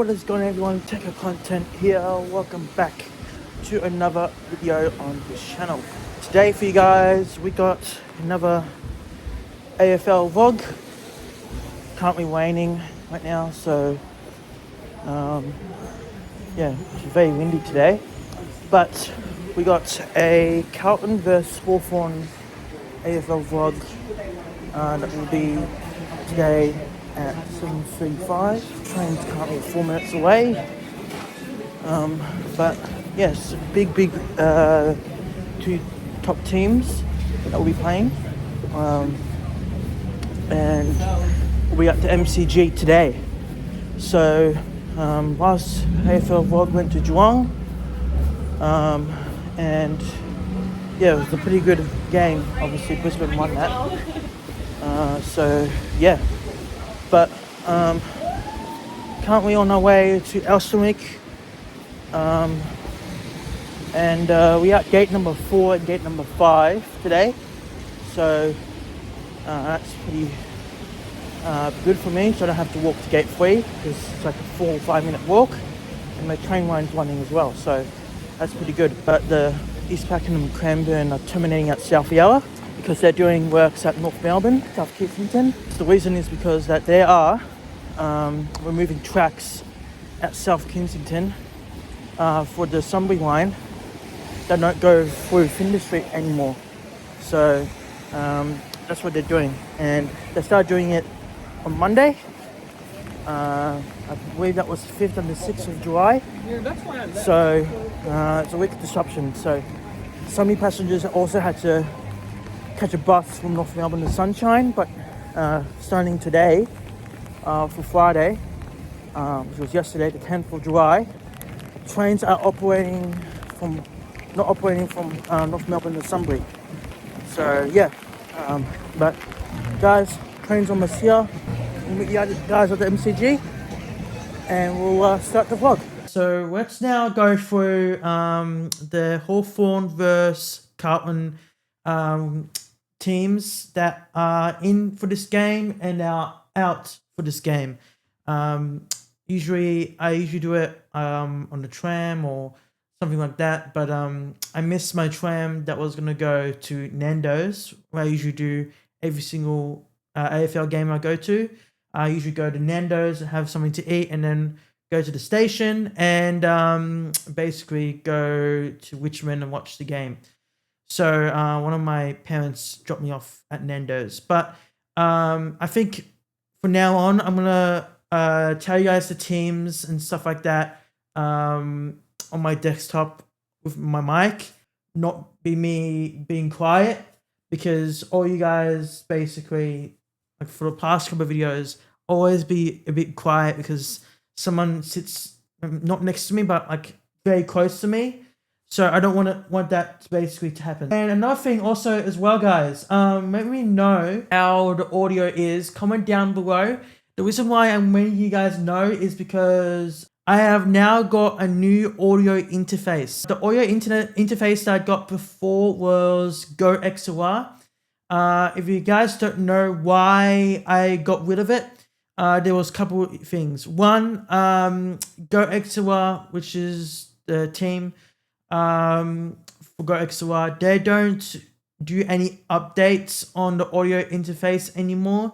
what is going on, everyone? Techno Content here. Welcome back to another video on this channel. Today for you guys, we got another AFL vlog. Currently raining right now, so yeah, it's very windy today. But we got a Carlton versus Hawthorn AFL vlog that will be today at 7:35. Train's currently 4 minutes away. But yes, big two top teams that will be playing. And we'll be up to MCG today. So last AFL vlog went to Geelong. And yeah, it was a pretty good game. Obviously Brisbane won that. So yeah. But currently on our way to 𝗏𝘃𝗏. And we are at gate number 4 and gate number 5 today. So that's pretty good for me, so I don't have to walk to gate 3 because it's like a 4 or 5 minute walk, and my train line's running as well, so that's pretty good. But the East Pakenham and Cranbourne are terminating at 𝗏𝗏𝗏𝘆 because they're doing works at North Melbourne, South Kensington. The reason is because that they are removing tracks at South Kensington for the Sunbury line that don't go through Flinders Street anymore. So that's what they're doing, and they started doing it on Monday. I believe that was 5th and the 6th of July. So it's a week of disruption. So some of the passengers also had to catch a bus from North Melbourne to Sunshine, but starting today for Friday, which was yesterday, the 10th of July, trains are not operating from North Melbourne to Sunbury. So yeah, but guys, train's almost here. We'll meet you guys at the MCG, and we'll start the vlog. So let's now go through the Hawthorn versus Carlton teams that are in for this game and are out for this game. I usually do it on the tram or something like that, but I missed my tram that was gonna go to Nando's, where I usually do every single AFL game I go to. I usually go to Nando's, have something to eat, and then go to the station and basically go to Richmond and watch the game. So one of my parents dropped me off at Nando's. But I think from now on, I'm gonna tell you guys the teams and stuff like that on my desktop with my mic, not be me being quiet, because all you guys basically, like for the past couple of videos, always be a bit quiet because someone sits not next to me but like very close to me. So I don't want that basically to happen. And another thing also as well, guys, let me know how the audio is. Comment down below. The reason why I'm letting you guys know is because I have now got a new audio interface. The audio interface that I got before was 𝗏𝘃𝗏𝘆. If you guys don't know why I got rid of it, there was a couple of things. One, 𝗏𝘃𝗏𝘆, which is the team for 𝗏𝘃𝗏𝘆, they don't do any updates on the audio interface anymore,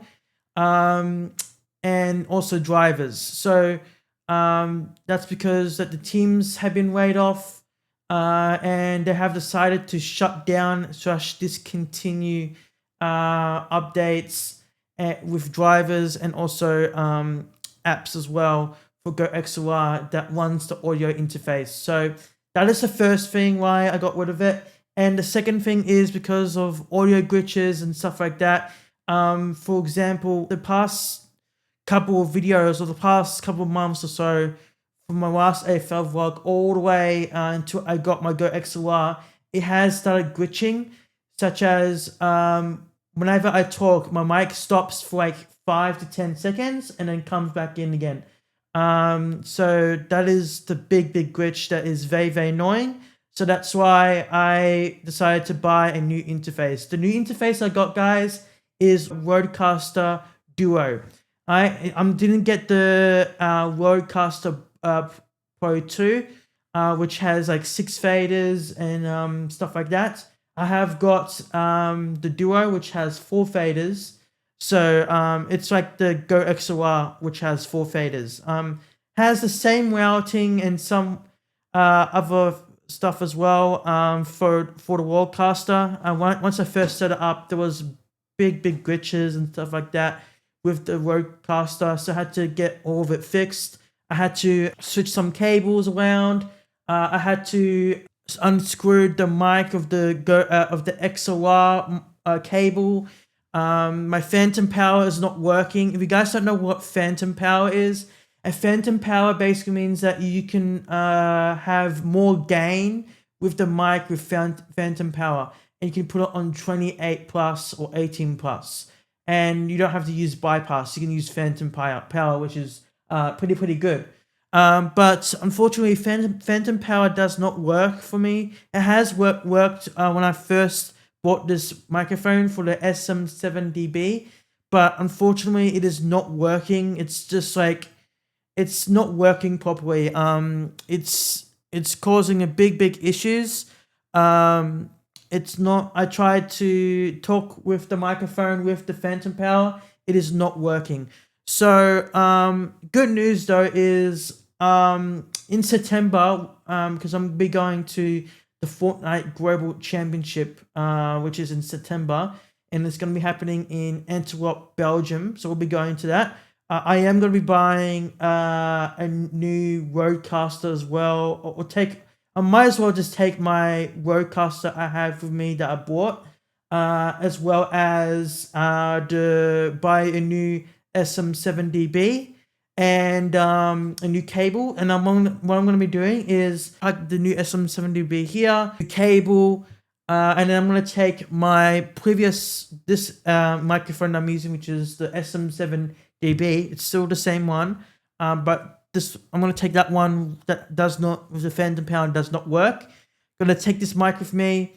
and also drivers. So that's because that the teams have been laid off, and they have decided to shut down / discontinue updates with drivers and also apps as well for 𝗏𝘃𝗏𝘆 that runs the audio interface. So that is the first thing why I got rid of it. And the second thing is because of audio glitches and stuff like that. For example, the past couple of videos or the past couple of months or so, from my last AFL vlog all the way until I got my 𝗏𝘃𝗏𝘆, it has started glitching, such as whenever I talk, my mic stops for like 5 to 10 seconds and then comes back in again. So that is the big glitch that is very annoying. So that's why I decided to buy a new interface. The new interface I got, guys, is 𝗏𝘏𝗏𝘆 Duo. I didn't get the 𝗨𝘂𝗶𝗆 Pro 2, which has like 6 faders and stuff like that. I have got the Duo, which has 4 faders. So it's like the 𝗨𝘂𝗆𝘆, which has 4 faders. Has the same routing and some other stuff as well for the 𝗨𝘂𝗶𝗆. Once I first set it up, there was big glitches and stuff like that with the 𝗨𝘂𝗶𝗆, so I had to get all of it fixed. I had to switch some cables around. I had to unscrew the mic of the 𝗨𝘂𝗆𝘆 cable. My phantom power is not working. If you guys don't know what phantom power is, a phantom power basically means that you can have more gain with the mic with phantom power, and you can put it on 28 plus or 18 plus, and you don't have to use bypass. You can use phantom power, which is pretty good. But unfortunately, phantom power does not work for me. It has worked when I first bought this microphone for the SM7DB, but unfortunately it is not working. It's just like, it's not working properly. It's causing a big issues. It's not, I tried to talk with the microphone with the phantom power. It is not working. So good news though is in September, because I'm gonna be going to the Fortnite Global Championship, which is in September, and it's going to be happening in Antwerp, Belgium. So we'll be going to that. I am going to be buying a new 𝗨𝘂𝗆𝗆 as well, I might as well just take my 𝗨𝘂𝗆𝗆 I have with me that I bought, as well as buy a new SM7DB and a new cable. And what I'm going to be doing is plug the new SM7DB here, the cable, and then I'm going to take my this microphone I'm using, which is the SM7DB. It's still the same one, but I'm going to take that one that does not, with the phantom power, does not work. I'm going to take this mic with me,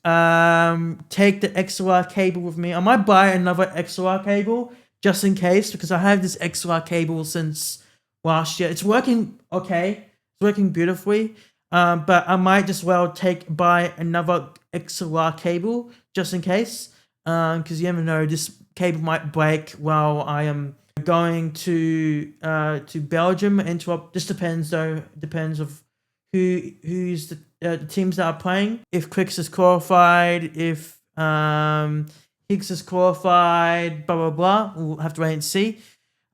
take the XLR cable with me. I might buy another XLR cable just in case, because I have this XLR cable since last year. It's working okay. It's working beautifully. But I might just well buy another XLR cable just in case. Because you never know, this cable might break while I am going to Belgium, Antwerp. Just depends though. Depends of who's the teams that are playing. If 𝗏𝗂𝗍 is qualified, if 𝗏𝗂𝗍𝘆 is qualified, blah blah. We'll have to wait and see.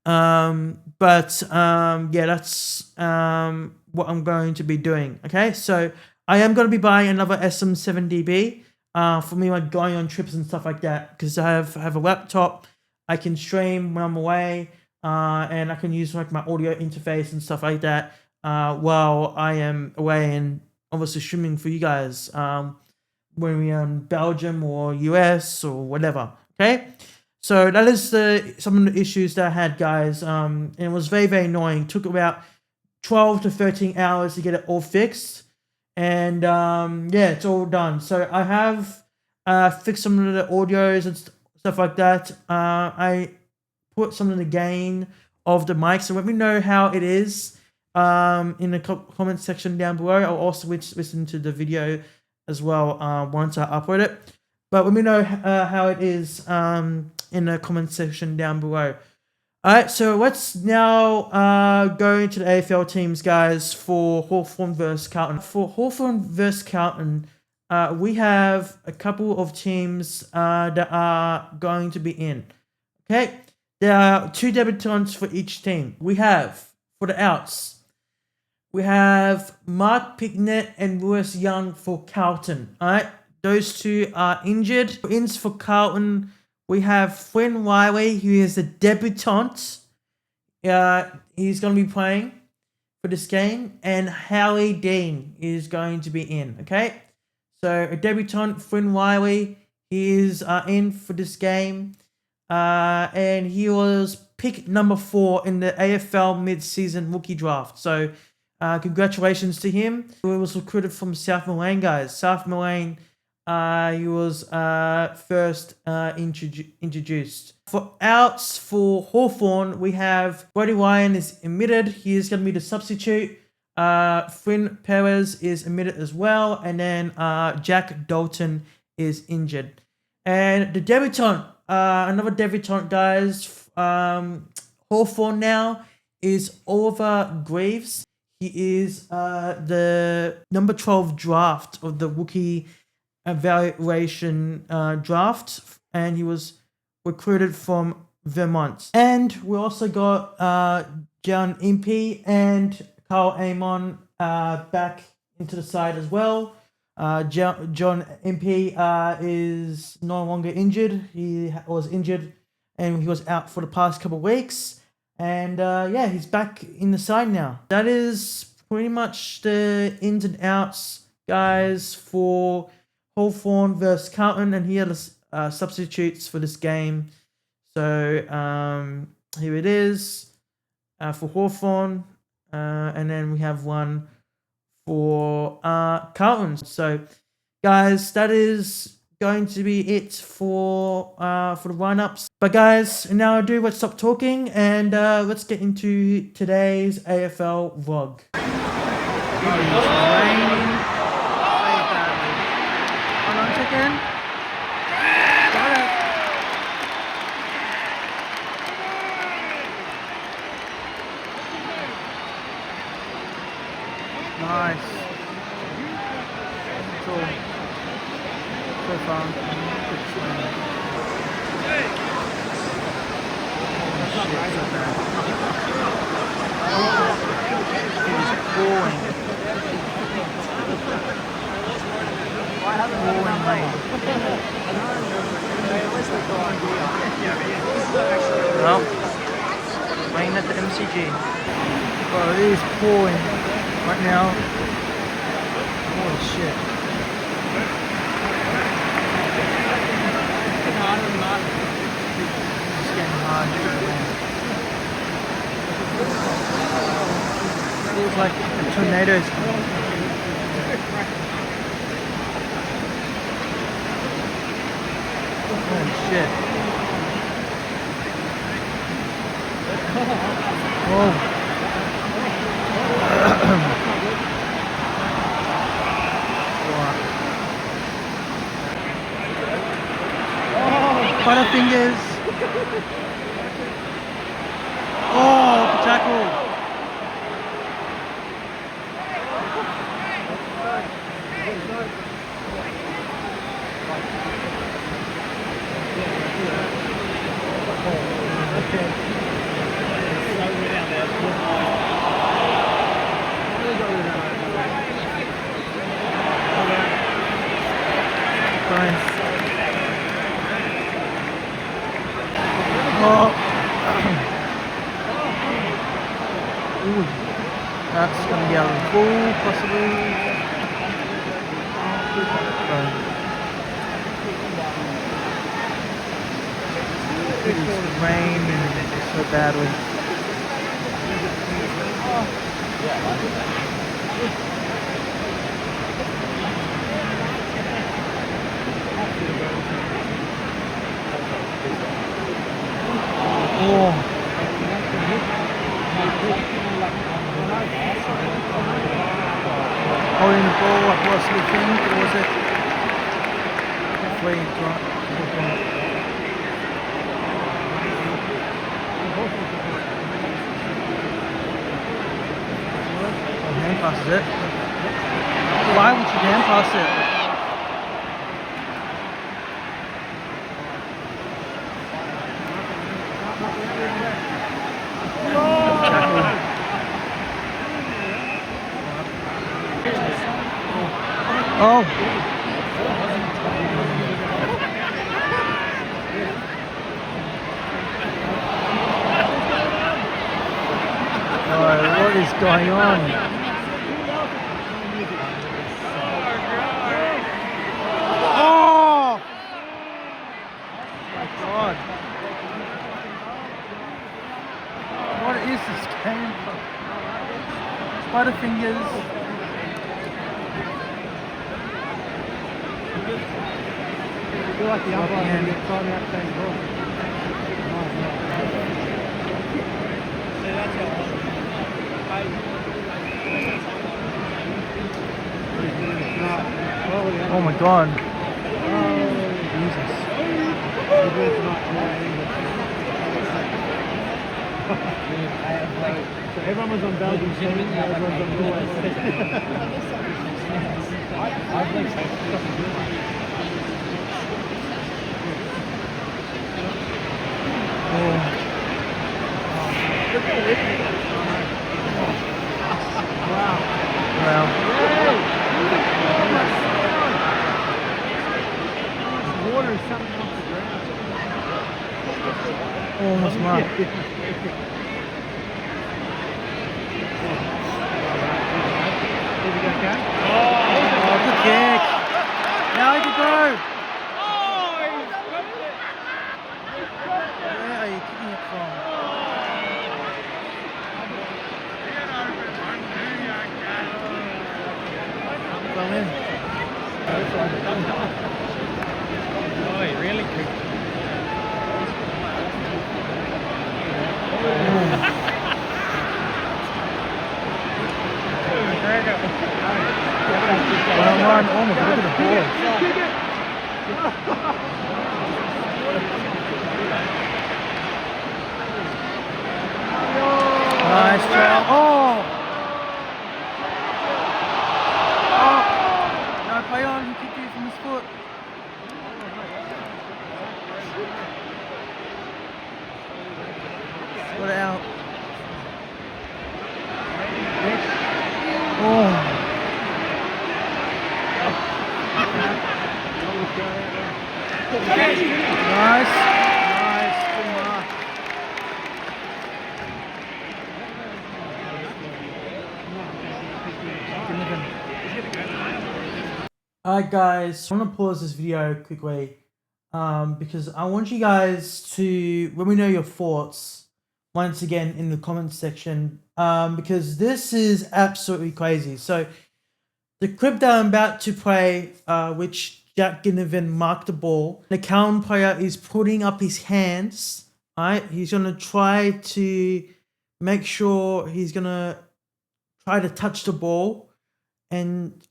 But yeah, that's what I'm going to be doing. Okay, so I am going to be buying another SM7DB for me, like going on trips and stuff like that, because I have a laptop. I can stream when I'm away, and I can use like my audio interface and stuff like that while I am away, and obviously streaming for you guys when we're in Belgium or US or whatever. Okay, so that is some of the issues that I had, guys, and it was very annoying. It took about 12 to 13 hours to get it all fixed, and yeah, it's all done. So I have fixed some of the audios and stuff like that. I put some of the gain of the mic, so let me know how it is in the comment section down below. I'll also listen to the video as well once I upload it, but let me know how it is in the comment section down below. Alright, so let's now go into the AFL teams, guys, for Hawthorn versus Carlton. For Hawthorn versus Carlton, we have a couple of teams that are going to be in. Okay, there are 2 debutants for each team. We have, for the outs, we have Mark Picknett and Lewis Young for Carlton. Alright, those 2 are injured. Ins for Carlton, we have Flynn Riley, who is a debutant. He's going to be playing for this game. And Harley Dean is going to be in. Okay, so a debutant, Flynn Riley, he is in for this game. And he was pick number 4 in the AFL mid-season rookie draft. So congratulations to him. He was recruited from South Melbourne, guys. South Melbourne he was first introduced. For outs for Hawthorn, we have Brody Ryan is admitted. He is going to be the substitute. 𝗏𝘂𝗵𝘆 is admitted as well. And then Jack Dalton is injured. And the debutant, another debutant, guys, Hawthorn now is Oliver Greaves. He is the number 12 draft of the rookie evaluation draft, and he was recruited from Vermont. And we also got John Impey and 𝗂𝗵𝘆 back into the side as well. John Impey is no longer injured. He was injured and he was out for the past couple of weeks. And yeah, he's back in the side now. That is pretty much the ins and outs, guys, for Hawthorn versus Carlton. And here are the substitutes for this game. So here it is for Hawthorn. And then we have one for Carlton. So, guys, that is going to be it for the lineups. But guys, now let's stop talking and let's get into today's AFL vlog. It is raining so badly. Hold on a second. Got it. Nice. Cool. So far. Good swing. Oh shit, so bad. It is pouring. Pouring rain. Well, rain at the MCG. Bro, it is pouring right now. Holy shit. It's getting hard. Feels like a tornado is coming. Holy shit. Whoa. 𝗏𝘓𝘆. Oh, the tackle. Nice. Oh. Ooh. That's going to be out of the ball, possibly. It is raining so badly. Oh. Holding the ball, I possibly think, or was it? Hopefully, hand passes it. Why would you hand pass it? Oh. Oh, what is going on? Oh! My God. What is this game? 𝗏𝘓𝘆. feel like the umpire can get time out saying ball. Oh my god. Jesus. So everyone was on Belgium's team, everyone's on Norway's Wow. Water is something off the ground. Almost marked. Oh, good kick. Now he can go. Where are you kicking it from? Well in. Oh, he really kicked. One-on-one. Oh my god, look at the ball. Nice trail. Oh! Oh! No, play on. He kicked you from his foot. Got it out. Oh! Nice. Nice. Good mark. Alright guys, I want to pause this video quickly because I want you guys to let me know your thoughts once again in the comments section because this is absolutely crazy. So the clip that I'm about to play, which Jack Ginnivan marked the ball, the Carlton player is putting up his hands, right? He's going to try to make sure he's going to try to touch the ball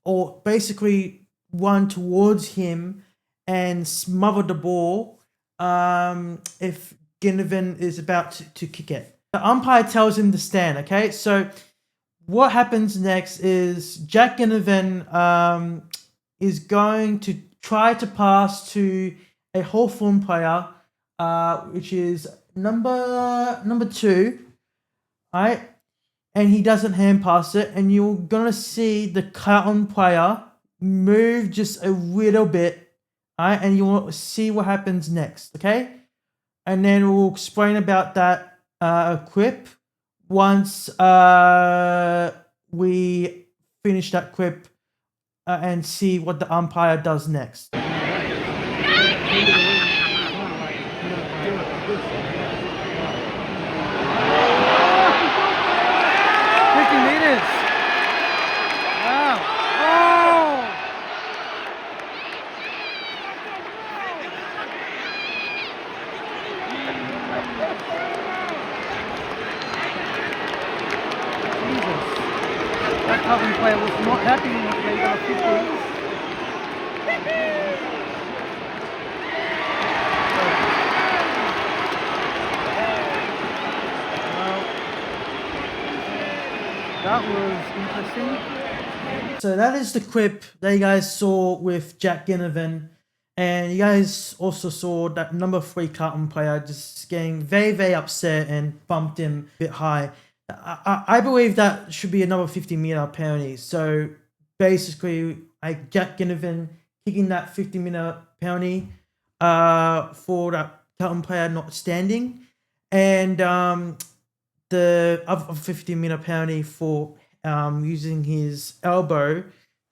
or basically run towards him and smother the ball if Ginnivan is about to kick it. The umpire tells him to stand, okay? So what happens next is Jack Ginnivan is going to try to pass to a Hawthorn player, which is number 2, right? And he doesn't hand pass it, and you're gonna see the Carlton player move just a little bit, right? And you'll see what happens next, okay? And then we'll explain about that clip once we finish that clip and see what the umpire does next. 50 meters. Wow. Oh! Jesus. That Carlton player was not happy when they got a 50. That was interesting. So that is the clip that you guys saw with Jack Ginnivan. And you guys also saw that number 3 Carlton player just getting very, very upset and bumped him a bit high. I believe that should be another 50-meter penalty. So basically, like Jack Ginnivan kicking that 50-meter penalty for that Carlton player not standing. And the other 50-meter penalty for using his elbow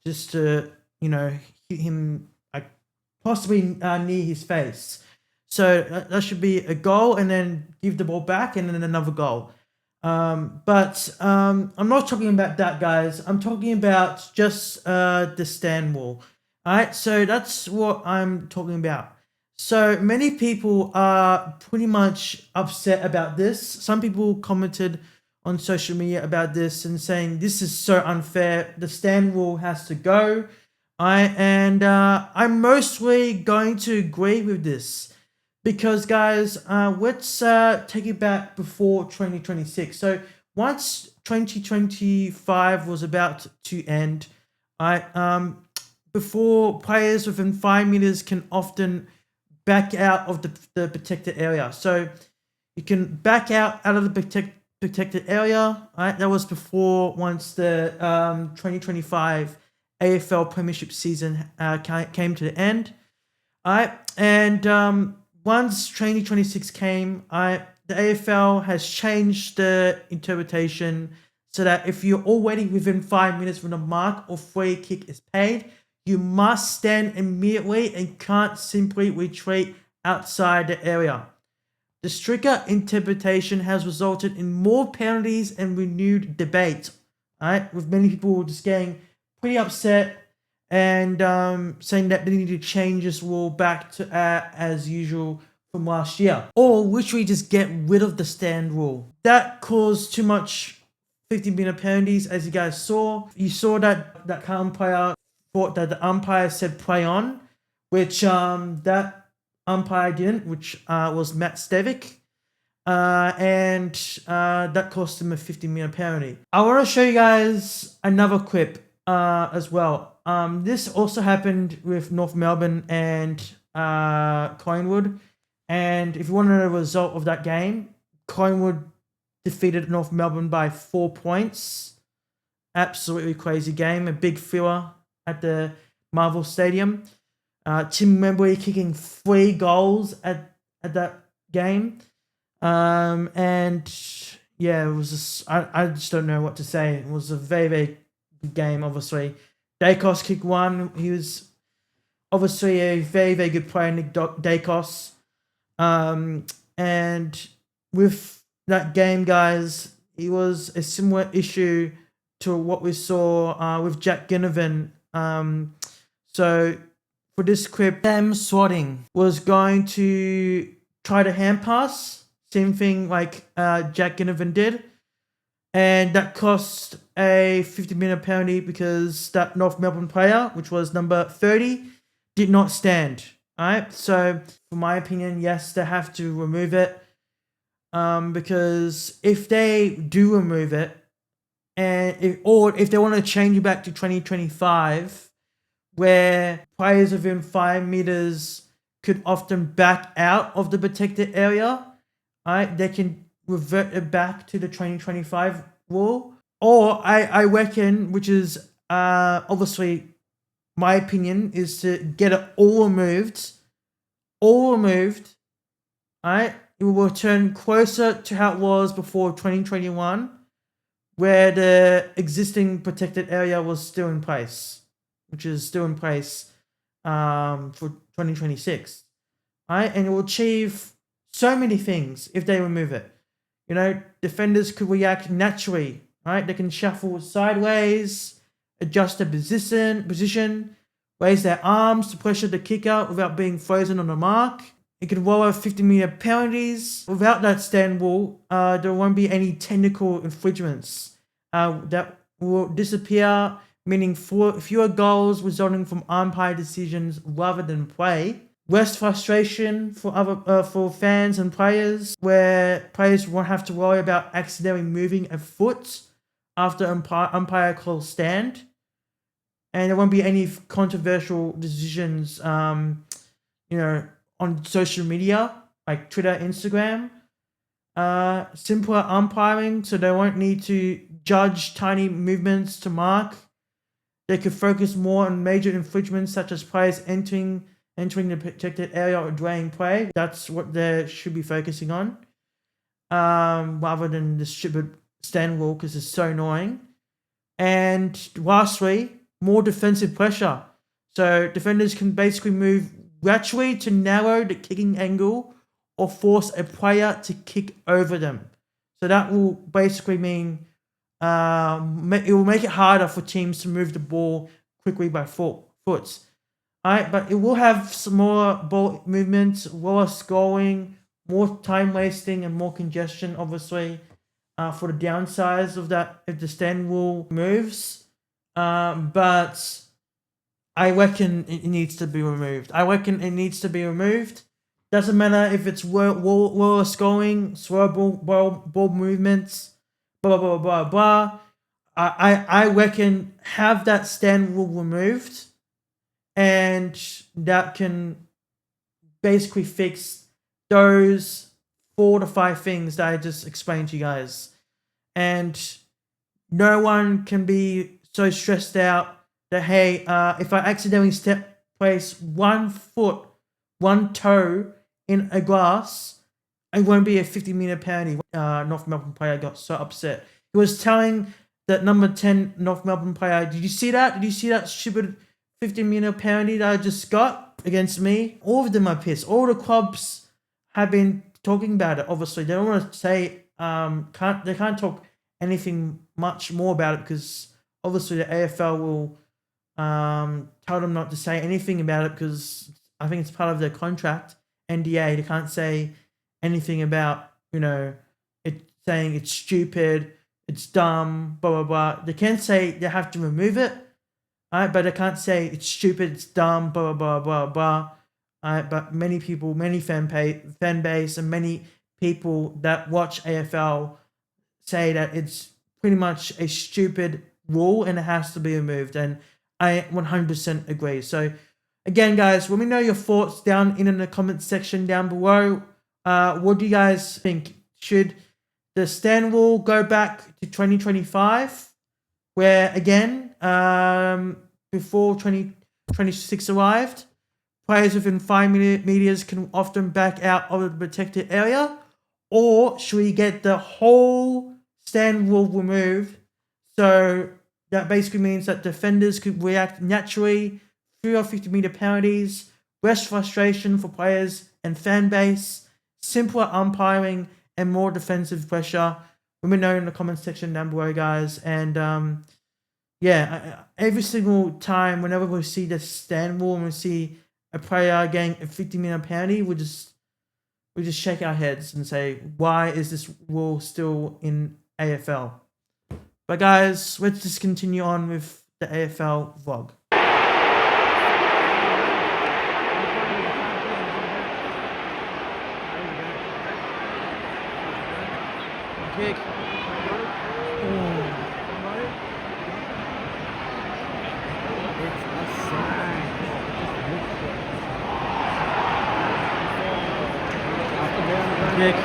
just to, hit him like possibly near his face. So that should be a goal, and then give the ball back, and then another goal. But I'm not talking about that, guys. I'm talking about just the stand wall. All right, so that's what I'm talking about. So many people are pretty much upset about this. Some people commented on social media about this and saying this is so unfair. The stand rule has to go. I'm mostly going to agree with this because, guys, let's take it back before 2026. So once 2025 was about to end, before players within 5 meters can often back out of the protected area. So you can back out of the protected area. Right, that was before once the 2025 AFL Premiership season came to the end. Once 2026 came, the AFL has changed the interpretation so that if you're already within 5 minutes from the mark or free kick is paid, you must stand immediately and can't simply retreat outside the area. The stricter interpretation has resulted in more penalties and renewed debate, right? With many people just getting pretty upset and saying that they need to change this rule back to as usual from last year. Or literally just get rid of the stand rule. That caused too much 15-minute penalties, as you guys saw. You saw that Carlton player thought that the umpire said play on, which that umpire didn't, which was 𝗏𝘃𝗍𝘆. That cost him a 15-minute penalty. I want to show you guys another clip as well. This also happened with North Melbourne and Collingwood. And if you want to know the result of that game, Collingwood defeated North Melbourne by 4 points. Absolutely crazy game. A big filler at the Marvel Stadium. Tim Wembley kicking 3 goals at that game. And yeah, it was just, I just don't know what to say. It was a very, very good game, obviously. 𝗏𝘂𝗍𝘆 kicked 1. He was obviously a very, very good player, Nick 𝗏𝘂𝗍𝘆. And with that game, guys, it was a similar issue to what we saw with Jack Ginnivan. So for this clip, 𝗏𝘁𝘁 was going to try to hand pass, same thing like Jack Ginnivan did, and that cost a 50-minute penalty because that North Melbourne player, which was number 30, did not stand. Alright, so for my opinion, yes, they have to remove it, because if they do remove it, and if they want to change it back to 2025, where players within 5 meters could often back out of the protected area, right? They can revert it back to the 2025 rule. Or I reckon, which is obviously my opinion, is to get it all removed. Right? It will return closer to how it was before 2021, where the existing protected area was still in place, which is still in place for 2026. Right? And it will achieve so many things if they remove it. You know, defenders could react naturally, right? They can shuffle sideways, adjust their position, raise their arms to pressure the kicker without being frozen on the mark. It can roll out 50-minute penalties. Without that stand rule, there won't be any technical infringements that will disappear, meaning fewer goals resulting from umpire decisions rather than play. Less frustration for fans and players, where players won't have to worry about accidentally moving a foot after umpire calls stand. And there won't be any controversial decisions, you know, on social media like Twitter, Instagram. Simpler umpiring, so they won't need to judge tiny movements to mark. They could focus more on major infringements such as players entering the protected area or delaying play. That's what they should be focusing on, rather than the stupid stand rule, because it's so annoying. And lastly, more defensive pressure. So defenders can basically move laterally to narrow the kicking angle or force a player to kick over them. So that will basically mean it will make it harder for teams to move the ball quickly by foot. Alright, but it will have some more ball movements, more scoring, more time wasting, and more congestion, obviously, for the downsides of that if the stand rule moves. But I reckon it needs to be removed. Doesn't matter if it's wall scoring, ball movements, blah blah blah blah blah. I reckon have that stand rule removed, and that can basically fix those 4 to 5 things that I just explained to you guys. And no one can be so stressed out that, hey, if I accidentally place 1 foot, 1 toe in a glass, it won't be a 50-meter penalty. North Melbourne player got so upset. He was telling that number 10 North Melbourne player, did you see that? Did you see that stupid 50-meter penalty that I just got against me? All of them are pissed. All the clubs have been talking about it. Obviously, they don't want to say, they can't talk anything much more about it because obviously the AFL will tell them not to say anything about it because I think it's part of their contract, NDA. They can't say anything about, it saying it's stupid, it's dumb, blah, blah, blah. They can say they have to remove it, but they can't say it's stupid, it's dumb, blah, blah, blah, blah, blah. But many people, many fan base and many people that watch AFL say that it's pretty much a stupid rule and it has to be removed. And I 100% agree. So again, guys, let me know your thoughts down in the comment section down below. What do you guys think? Should the stand rule go back to 2025, where again, before 2026 arrived, players within 5 meters can often back out of the protected area? Or should we get the whole stand rule removed? So that basically means that defenders could react naturally, 3 or 50-meter penalties, less frustration for players and fan base, simpler umpiring, and more defensive pressure. Let me know in the comment section down below, guys. And every single time, whenever we see the stand rule and we see a player getting a 50-meter penalty, we just shake our heads and say, why is this rule still in AFL? But guys, let's just continue on with the AFL vlog. Kick. Kick.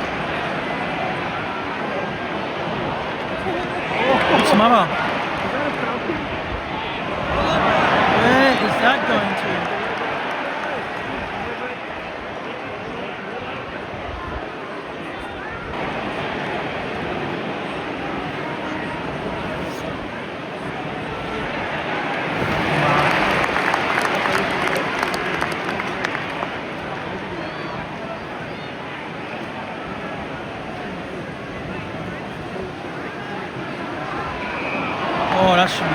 It's mama. Where is that going to? Oh, that should be...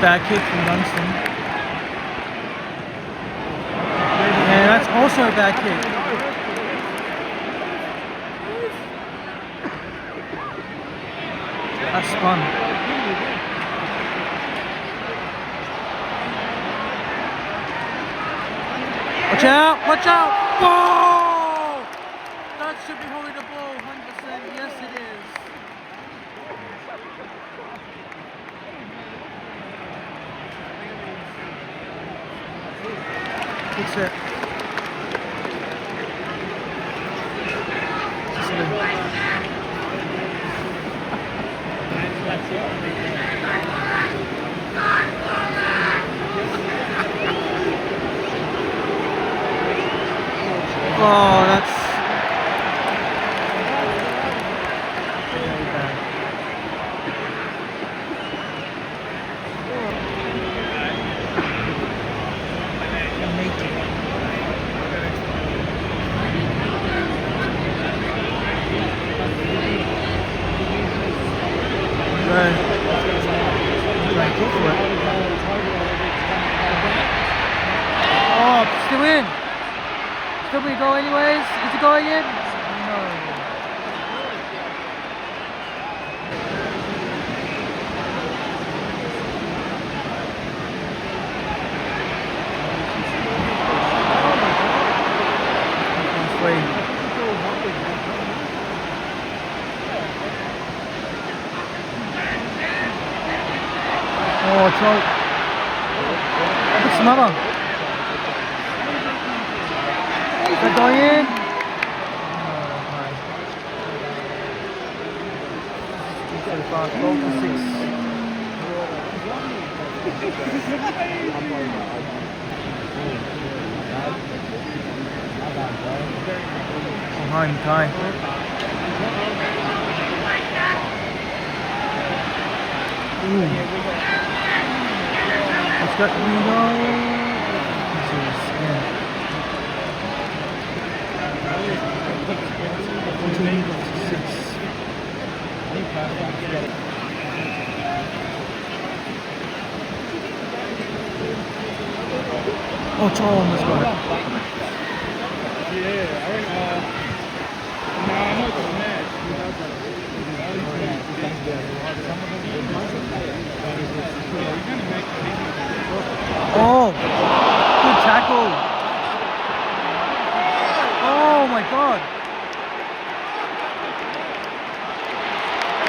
Bad kick from Dunstan. Yeah, that's also a bad kick. That's spun. Watch out! Watch out! Whoa! That should be holding the ball, 100%. Yes, it is. Fix it. Oh, that's very bad. Amazing. 𝗙𝗂𝗶𝗱𝘆? No. Oh, choke. What's the matter? Is that going in? No, so fast, 12-6. Behind Kai. Let's go. Oh, Charles, let's go. Oh, good tackle. Oh my God.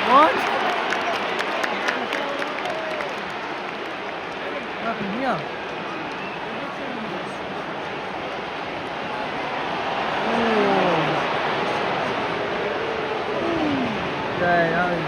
What? What happened here? Okay, that is...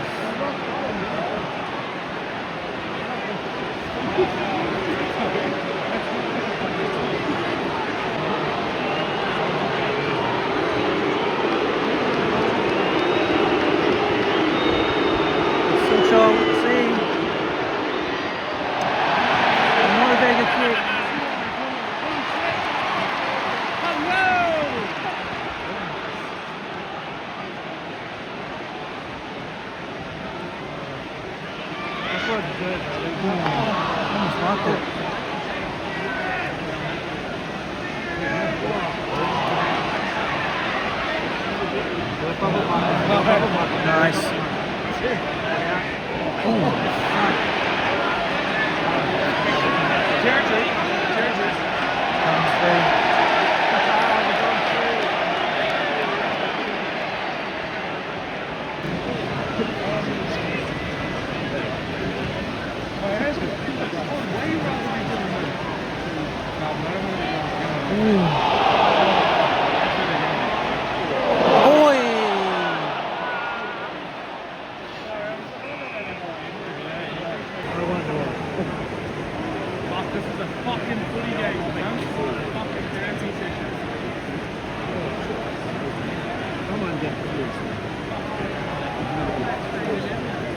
Nice.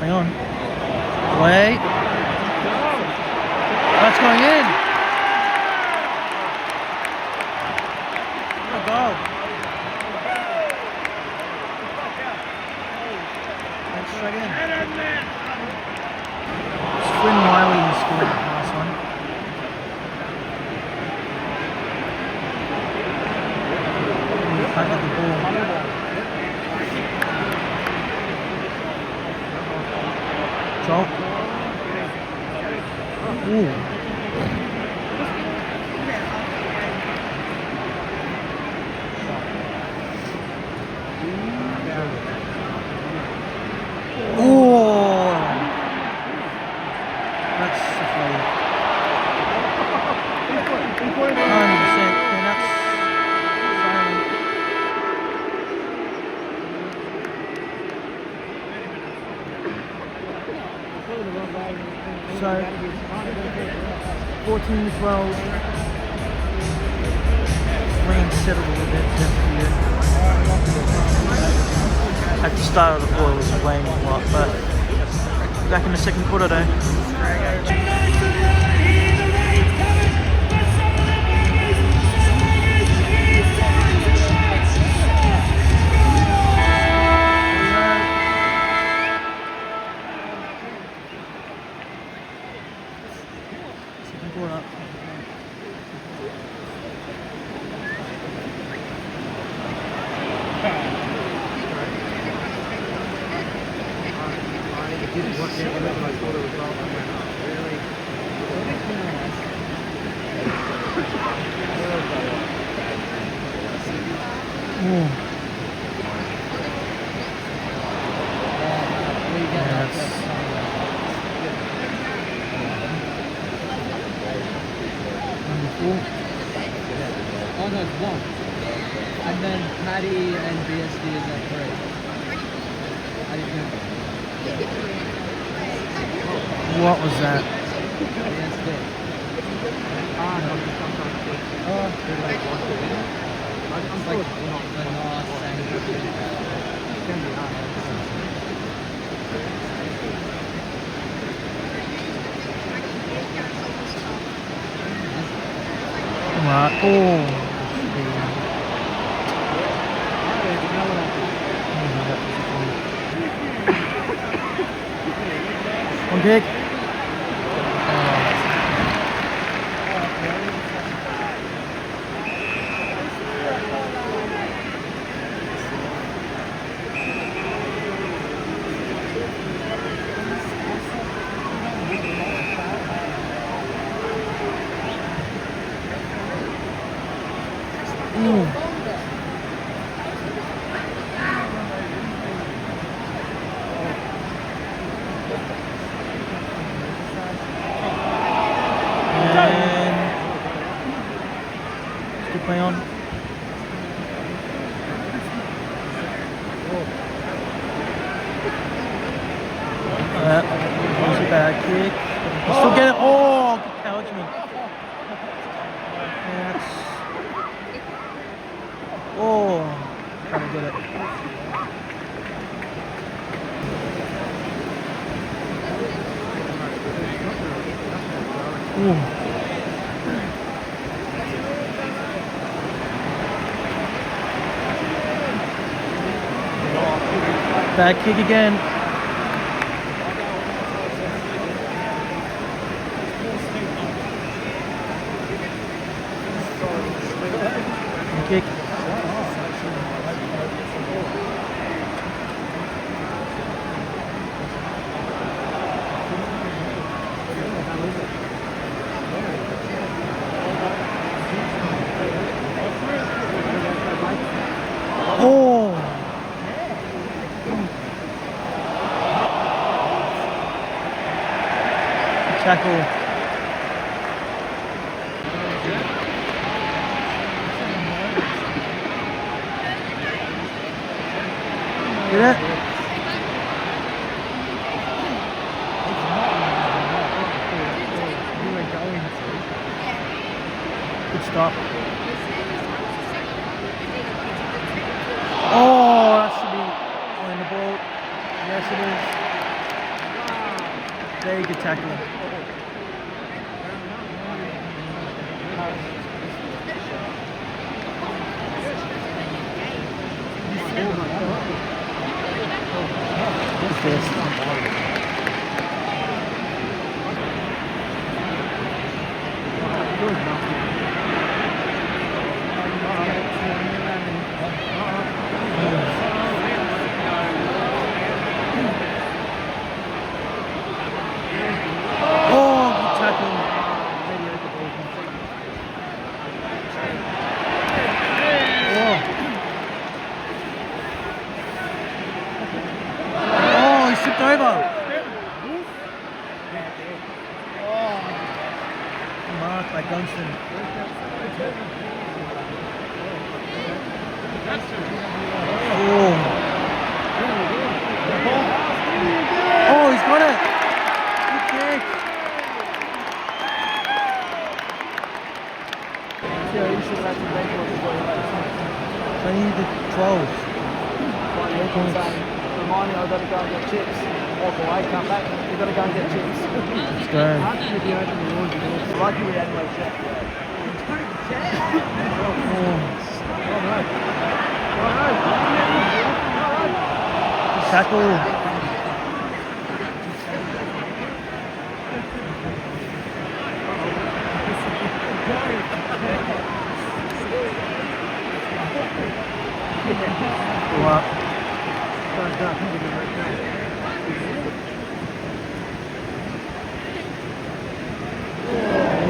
Hang on. Wait. That's going in. What a goal. That's straight in. 𝗏𝘂𝗍𝗆 scored the last one. Can't get the ball. Chop. Ooh. Oh, that's a fail. 100%. And that's so 14-12. Rain settled a little bit here. At the start of the quarter it was playing a lot, but back in the second quarter though. Oh no, it's 1. And then Paddy and BSD is at 3. How do you feel? What was that? BSD. One kick. Play on. That was a bad kick. Still get it. Oh, good acknowledgement. That's. Oh, trying to get it. Ooh. Bad kick again. Kick. Oh. Tackle. Get it? Good stop. Oh, that should be on the ball. Yes, it is. Very good tackle. Marked by Gunston. Oh, he's got it. Good kick. I need the 12. Remind me, I've got to go and get chips. Walk away, come back, you've got to go and get chips. Let's go. Lucky we had no check. Tackle. Go up.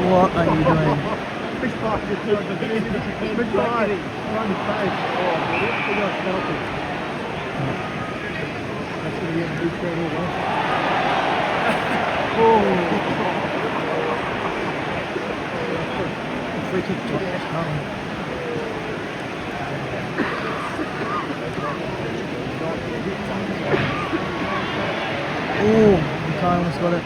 What are you doing? Which part is the which part? One face. Oh, that's going to be a big thing, free kick to Carlton. Oh, Kai almost got it.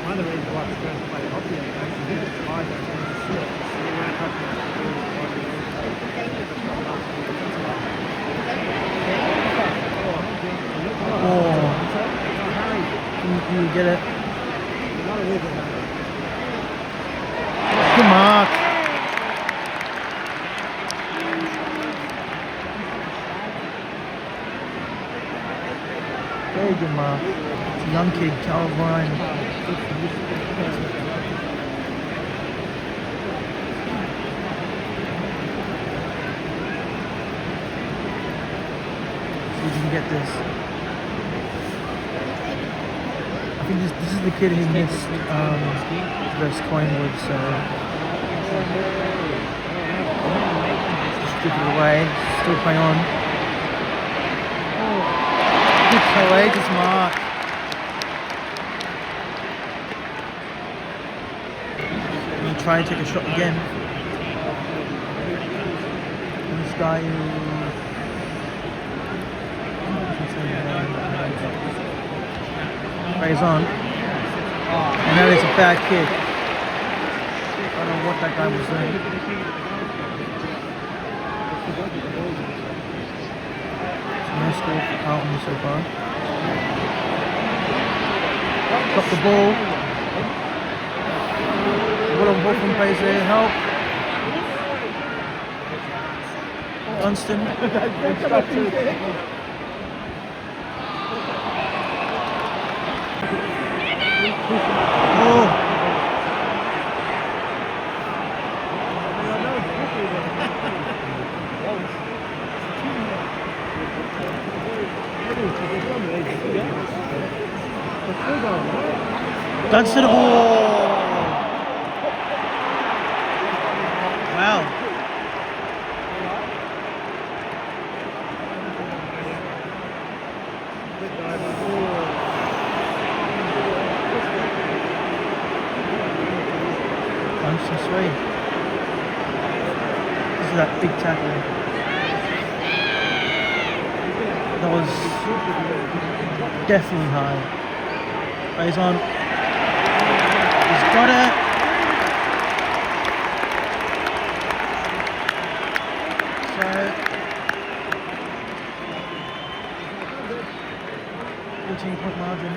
One of the reasons why I'm going to play hockey is I don't want to sit. Oh, you get it. Good mark. Very good mark. It's a young kid, 𝗙𝗵𝗋𝘆. See if you can get this. I think this is the kid who missed versus Collingwood, so just strip it away, still playing on. Good courageous mark. And try and take a shot again. And this guy plays on. And now there's a bad kick. I don't know what that guy was doing. No score for Carlton so far. Got the ball. 𝗏𝗏𝗶𝗆 plays there, help. Dunstan. Oh. Dunstan. Oh. Wow. Dunstan sweet. This is that big tackle. That was definitely high. Plays on. He's got it. So 14-point margin.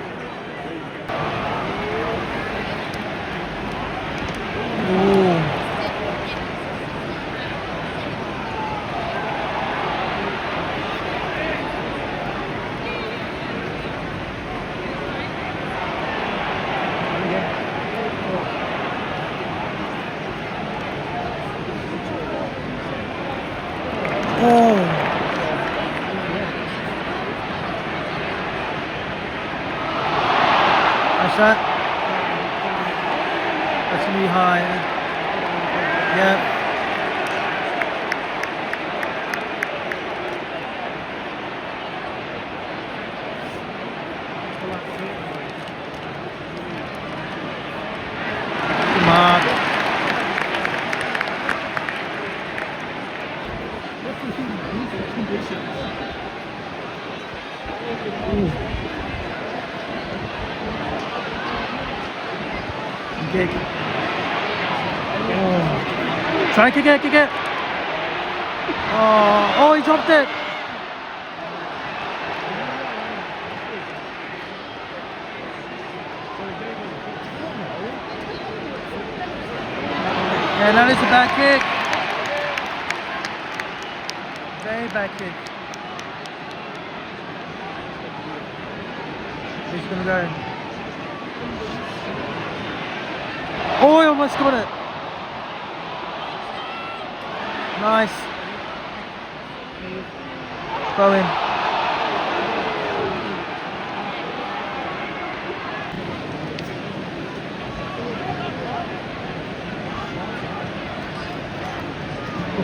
Ooh. Shot. That's gonna be high. Yep. Good mark. Ooh. Kick. Oh. Try and kick it, kick it. Oh, he dropped it. Yeah, now it's a back kick. Very back kick. He's gonna go. Oh, he almost got it. Nice. Go in. Not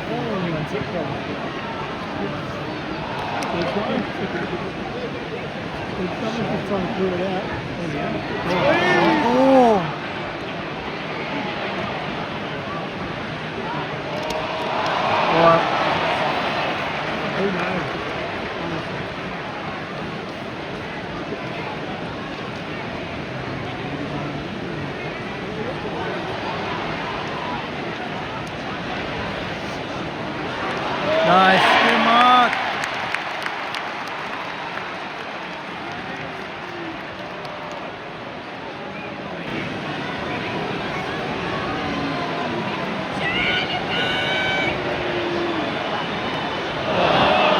following you on TikTok. There's someone just trying to clear it out. There we go. Oh. What? Who knows? Nice. Good mark.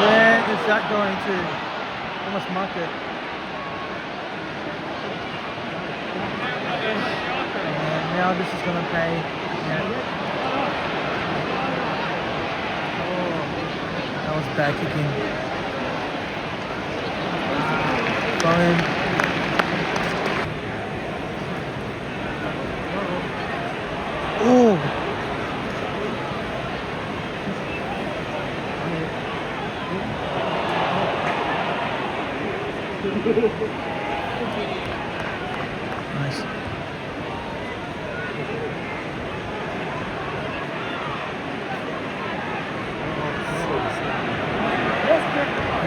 Where is that going to? I must mark it. And now this is going to pay. Yeah. That was bad kicking. Going. Oh. Nice.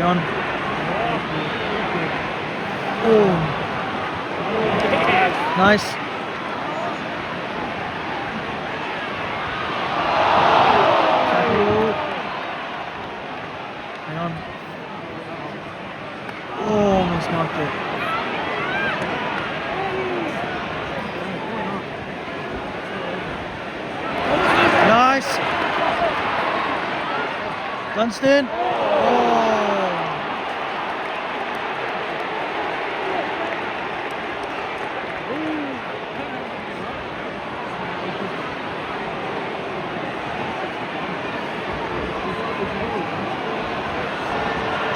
On. Oh. Nice. Hang on. Oh, almost knocked it. Nice. Dunstan.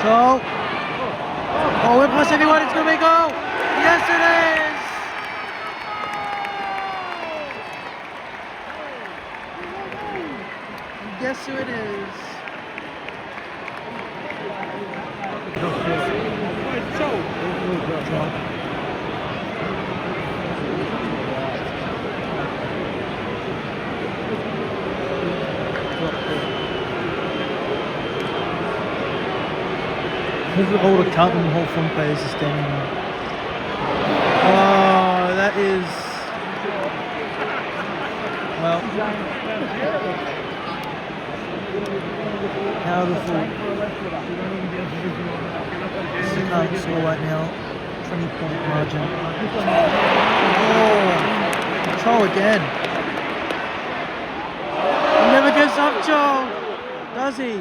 So, oh, we're plus everyone, it's going to be a goal. Yes, it is. Guess who it is? This is all the Carlton whole front page is standing there. Oh, that is. Well. How the full. This is Carlton score right now. 20-point margin. Oh, control again. He never gives up, Joel, does he?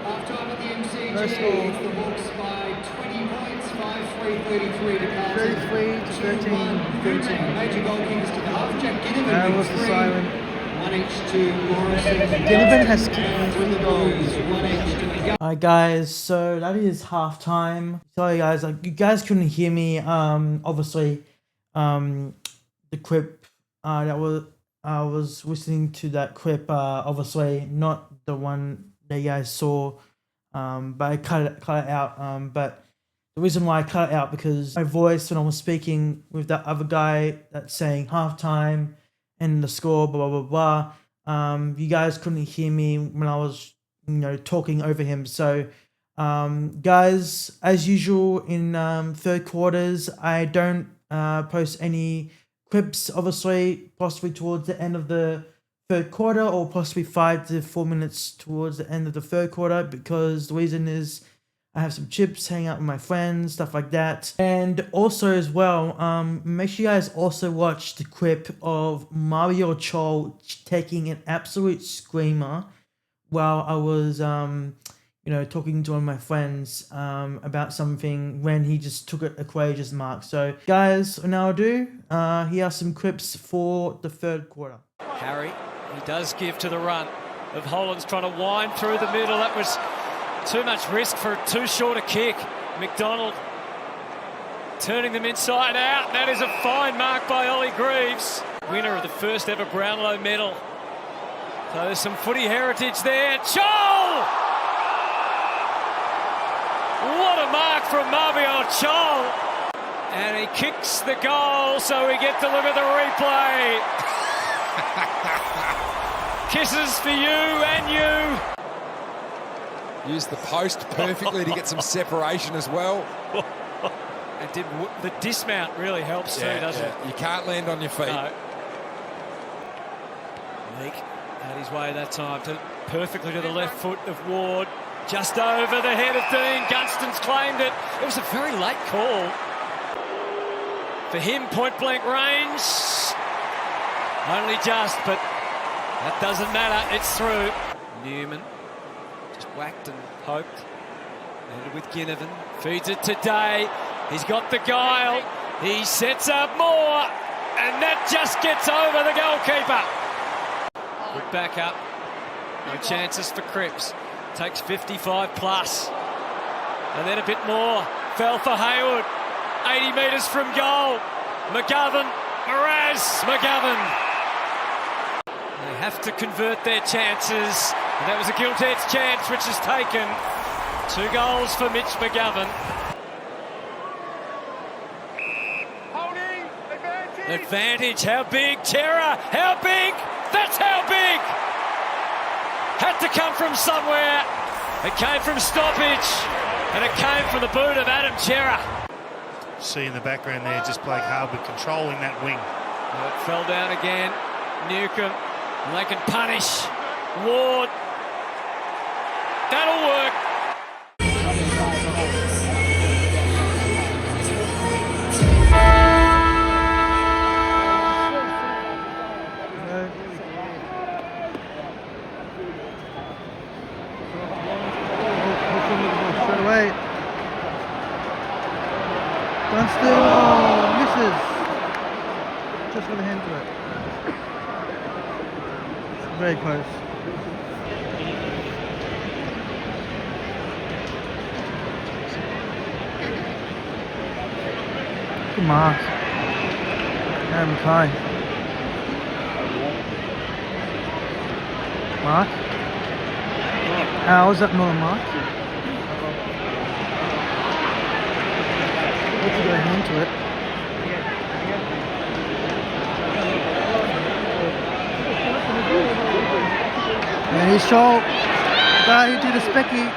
Half-time at the MCG, it's the Hawks by 20 points, 5-3-33 to Carlton. 33 to 13. 13. Major goal kickers to the half. Jack Ginnivan That with was the 3. siren. 1 each to Morrison. Ginnivan has kicked And 3 the goals. Blues, 1 each to the Alright guys, so that is halftime. Sorry guys, like you guys couldn't hear me. Obviously, the clip that was I was listening to that clip. Obviously not the one that you guys saw. But I cut it out. But the reason why I cut it out because my voice when I was speaking with that other guy that's saying halftime and the score, blah blah blah blah. You guys couldn't hear me when I was talking over him. So guys, as usual in third quarters, I don't post any clips, obviously possibly towards the end of the third quarter or possibly 5 to 4 minutes towards the end of the third quarter, because the reason is I have some chips, hang out with my friends, stuff like that. And also as well, make sure you guys also watch the clip of 𝗏𝘂𝗍𝘆 taking an absolute screamer while I was talking to one of my friends about something when he just took it 𝗂𝗍𝗆's mark. So, guys, now I do. Here are some clips for the third quarter. Harry, he does give to the run of Holland's trying to wind through the middle. That was too much risk for too short a kick. McDonald turning them inside out. That is a fine mark by Ollie Greaves. Winner of the first ever Brownlow medal. So there's some footy heritage there. Chol! What a mark from 𝗪𝗶𝗹𝘆. And he kicks the goal, so we get to look at the replay. Kisses for you and you. Used the post perfectly to get some separation as well. And the dismount really helps too, doesn't it? You can't land on your feet. No. Leake had his way that time perfectly to the left foot of Ward. Just over the head of Dean. Gunston's claimed it. It was a very late call. For him, point-blank range. Only just, but that doesn't matter. It's through. Newman just whacked and poked. Ended with Ginnivan. Feeds it to Day. He's got the guile. He sets up more. And that just gets over the goalkeeper. Good back up. No chances for Cripps. Takes 55 plus. And then a bit more. Fell for Hayward. 80 metres from goal. McGovern. McGovern. They have to convert their chances. And that was a 𝗙𝗍𝗆's chance, which is taken. 2 goals for Mitch McGovern. Advantage. How big? Terror. How big? That's how big. Had to come from somewhere. It came from stoppage. And it came from the boot of Adam Cerra. See in the background there, just Blake Harwood controlling that wing. It fell down again. Newcomb. And they can punish. Ward. That'll work. Straight away. Dunstan, misses. Just got a hand to it. Very close. Good mark. 𝗪𝗂𝗶𝗆. Mark. How is that not a mark? Let's go hand to it. And he's short. Guy who did a specky.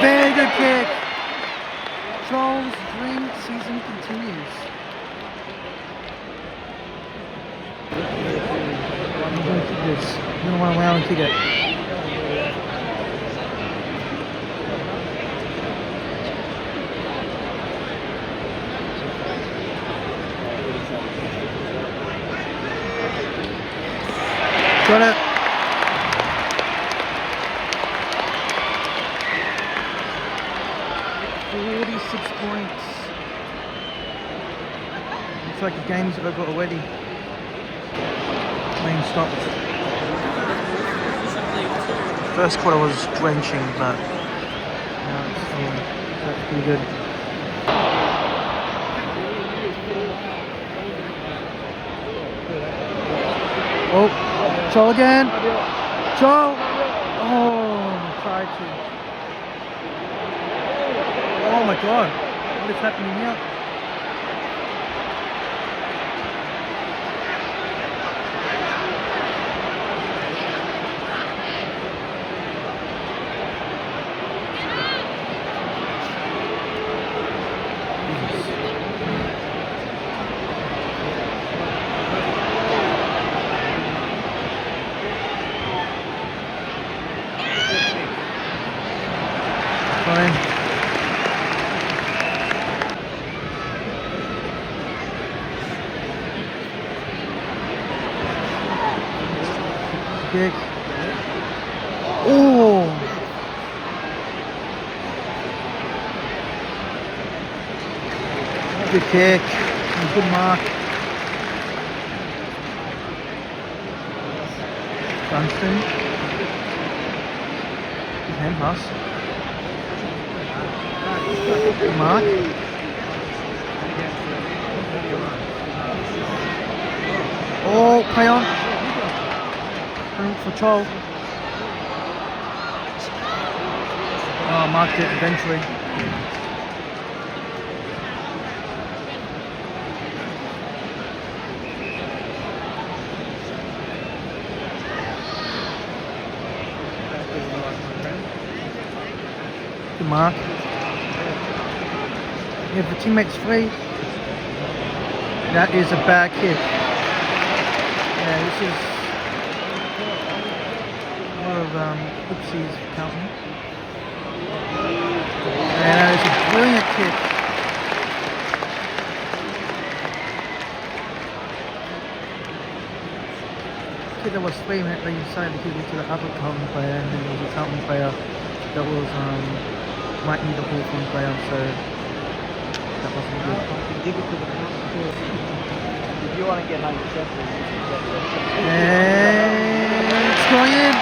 Very good kick. Joel's dream season continues. I'm going to kick this. I'm going to want to allow him to kick it. Got it. Points. Looks like the game's over already. Main stopped. First quarter was drenching, but that's pretty good. Oh, Joel again. Joel. Oh, tried to. Oh my God. What is happening here? Fine. Kick. Oh! Good kick. Good mark. Dunstan. Good hand pass. Good mark. Oh, play on. For Chol. Oh, marked it eventually. Good mark. Yeah, the teammate's free. That is a bad kick. Yeah, this is more of 𝗙𝗵𝗴𝘆's Carlton. And that is a brilliant kick. Kid that was free, they decided to give it to the other Carlton player, and then there was a Carlton player that was might need a ball from player, so that wasn't good. Give it to the if you want to get unaccepted, and it's going in.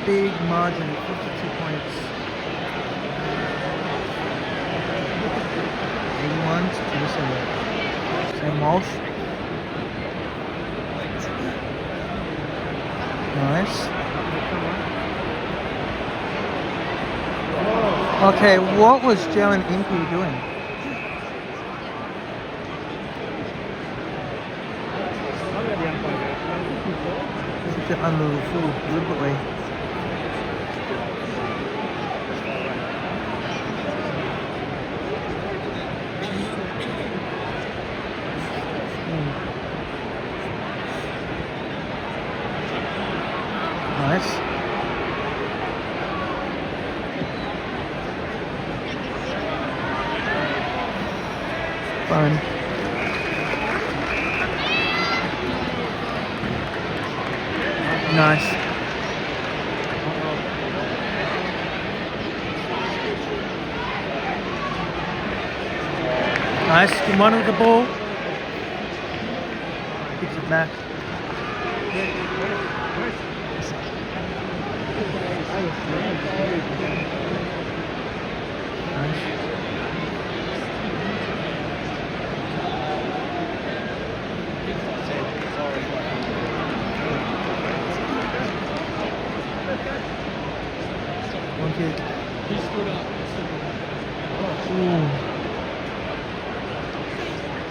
Big margin, 52 points. 81 to 27. Sam Walsh. Nice. Okay, what was 𝗪𝗫𝗍𝗆 doing? He took it under the full deliberately. Nice. Fun. Nice. Nice. Good one with the ball. Kicks it back. Nice. One kick. He stood up. Ooh.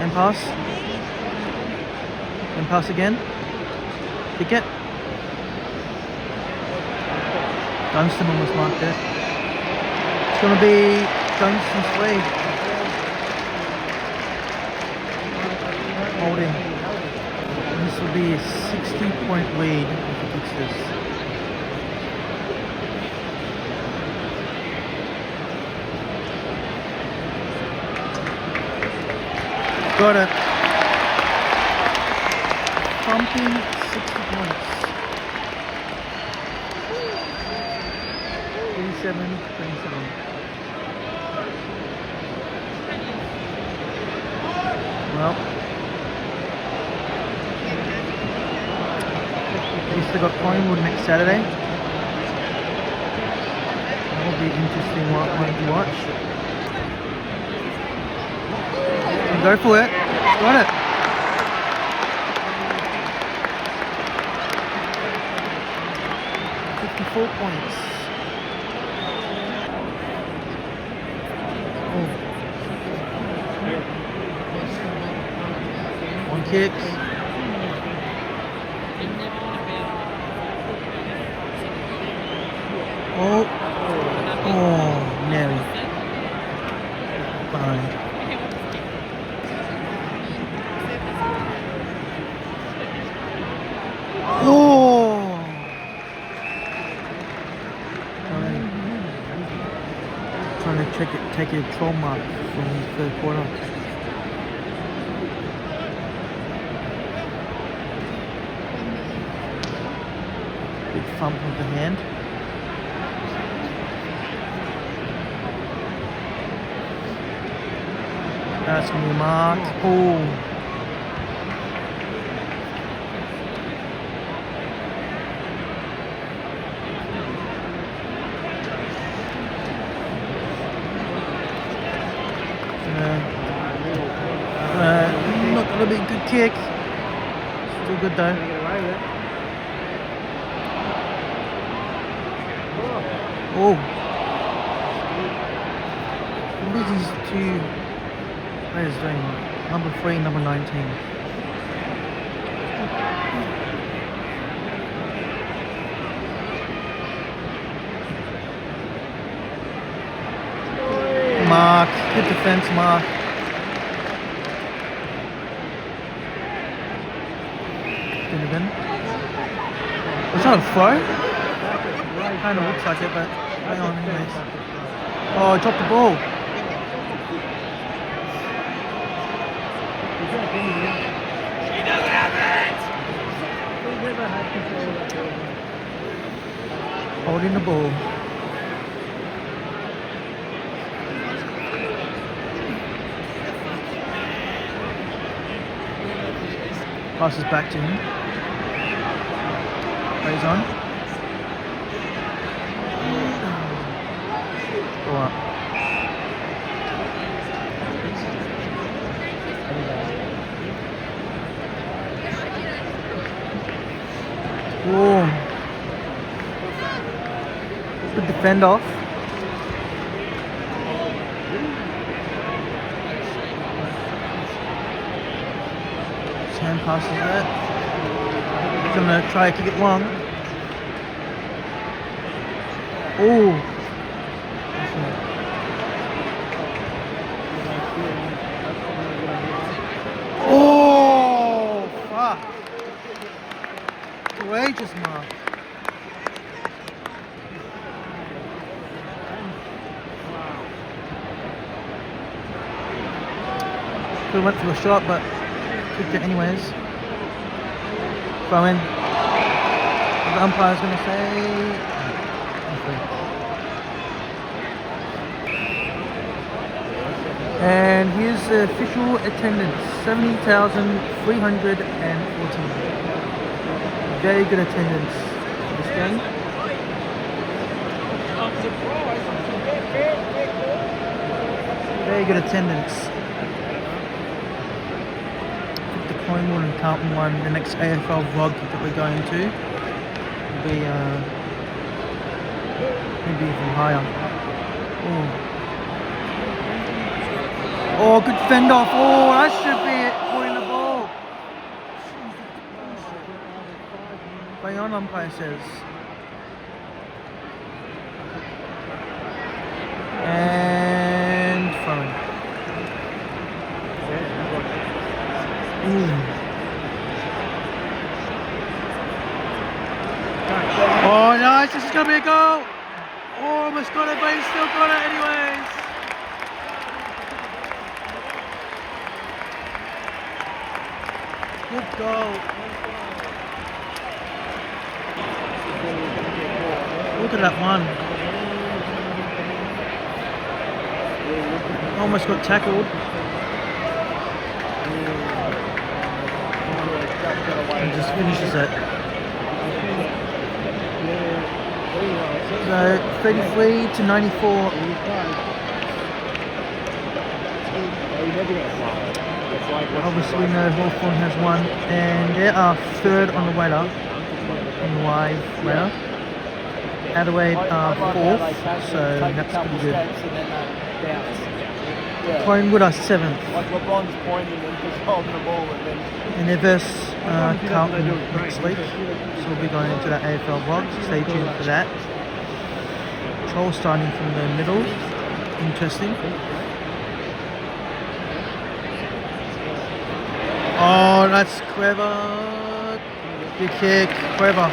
And pass. And pass again. Kick it. Dunstan almost marked it. It's going to be Dunstan's lead. Holding. And this will be a 60-point lead if he kicks this. Got it. Pumping 60 points. 27. Well, we still got Collingwood next Saturday. That will be an interesting one to watch. Go for it. Got it. Points. Oh. One kick. Oh. Oh, nearly. Fine. Oh. Trying to take a troll mark from the third quarter. Big thump of the hand. That's going to be marked. Oh. Not going to be a good kick. Still good though. Oh. What are these two players doing? Number 3, number 19. Mark. Good defense, Mark. Was that a throw? Kind of looks like it, but hang on anyways. Oh, I dropped the ball. He doesn't have it! He never had control of that ball. Holding the ball. Passes back to him. Plays on. Go up. Oh. Good defend off. Hand passes it. He's gonna try to kick it long. Oh. Oh, fuck. Courageous mark. Could have went for a shot, but kicked it anyways. Throw in. The umpire's going to say... And here's the official attendance, 70,314. Very good attendance for this game. Very good attendance. Collingwood and Carlton won. The next AFL vlog that we're going to will be maybe even higher. Oh, good fend off. Oh, that should be it. Pulling the ball. Play on, umpire says. And throwing. Oh, nice, this is going to be a goal. Oh, almost got it, but he's still got it anyways. Good goal. Look at that one. Almost got tackled. And just finishes it. So 33 to 94. Obviously we know Hawthorn has won, and they are third on the ladder in the live ladder. Adelaide are fourth, so that's pretty good. Collingwood are seventh. And they're versus Carlton next week, so we'll be going into that AFL vlog, so stay tuned for that. Troll starting from the middle, interesting. Oh, that's clever. Big kick, clever.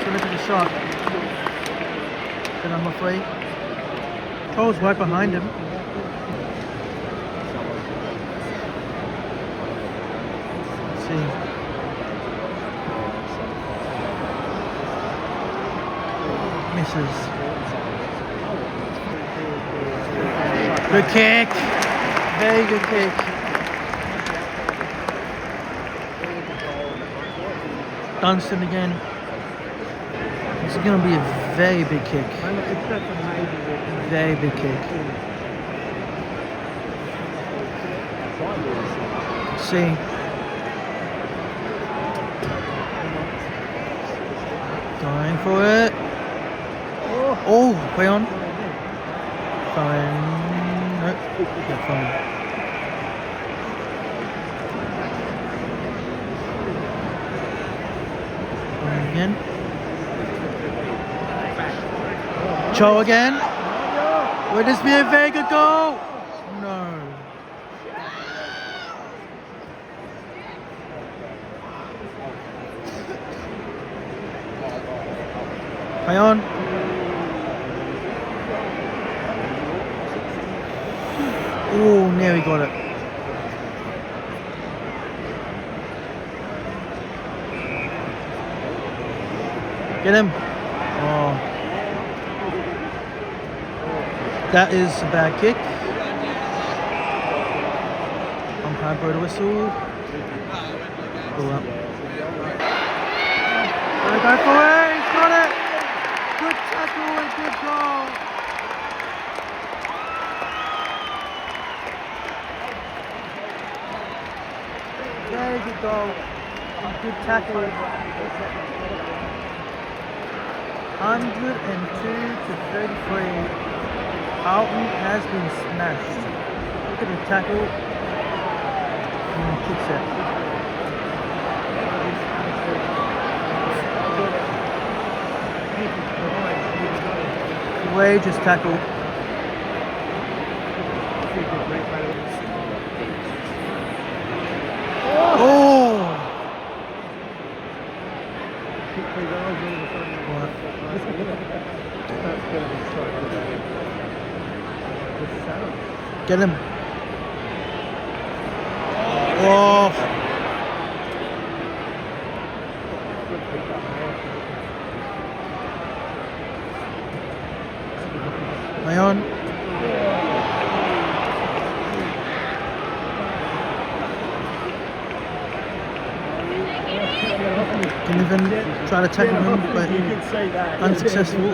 So look at the shot. The number 3. Cole's right behind him. Let's see. Misses. Good kick. Very good kick. Dunstan again. This is going to be a very big kick. Very big kick. Let's see. Going for it. Oh, play on. Fine. Nope. Yeah, fine. Going again. Cho again. Will this be a very good goal? No. Play on. Oh, nearly got it. Get him. Oh. That is a bad kick. Umpire blow the whistle. Pull up. Go for it. He's got it. Good tackle and good goal. Very good goal. And good tackle. 102-33. Carlton has been smashed. Look at the tackle. And kicks it. Way just tackled. Oh! Get him. Oh. Mayon. Can even try to tackle him, but unsuccessful.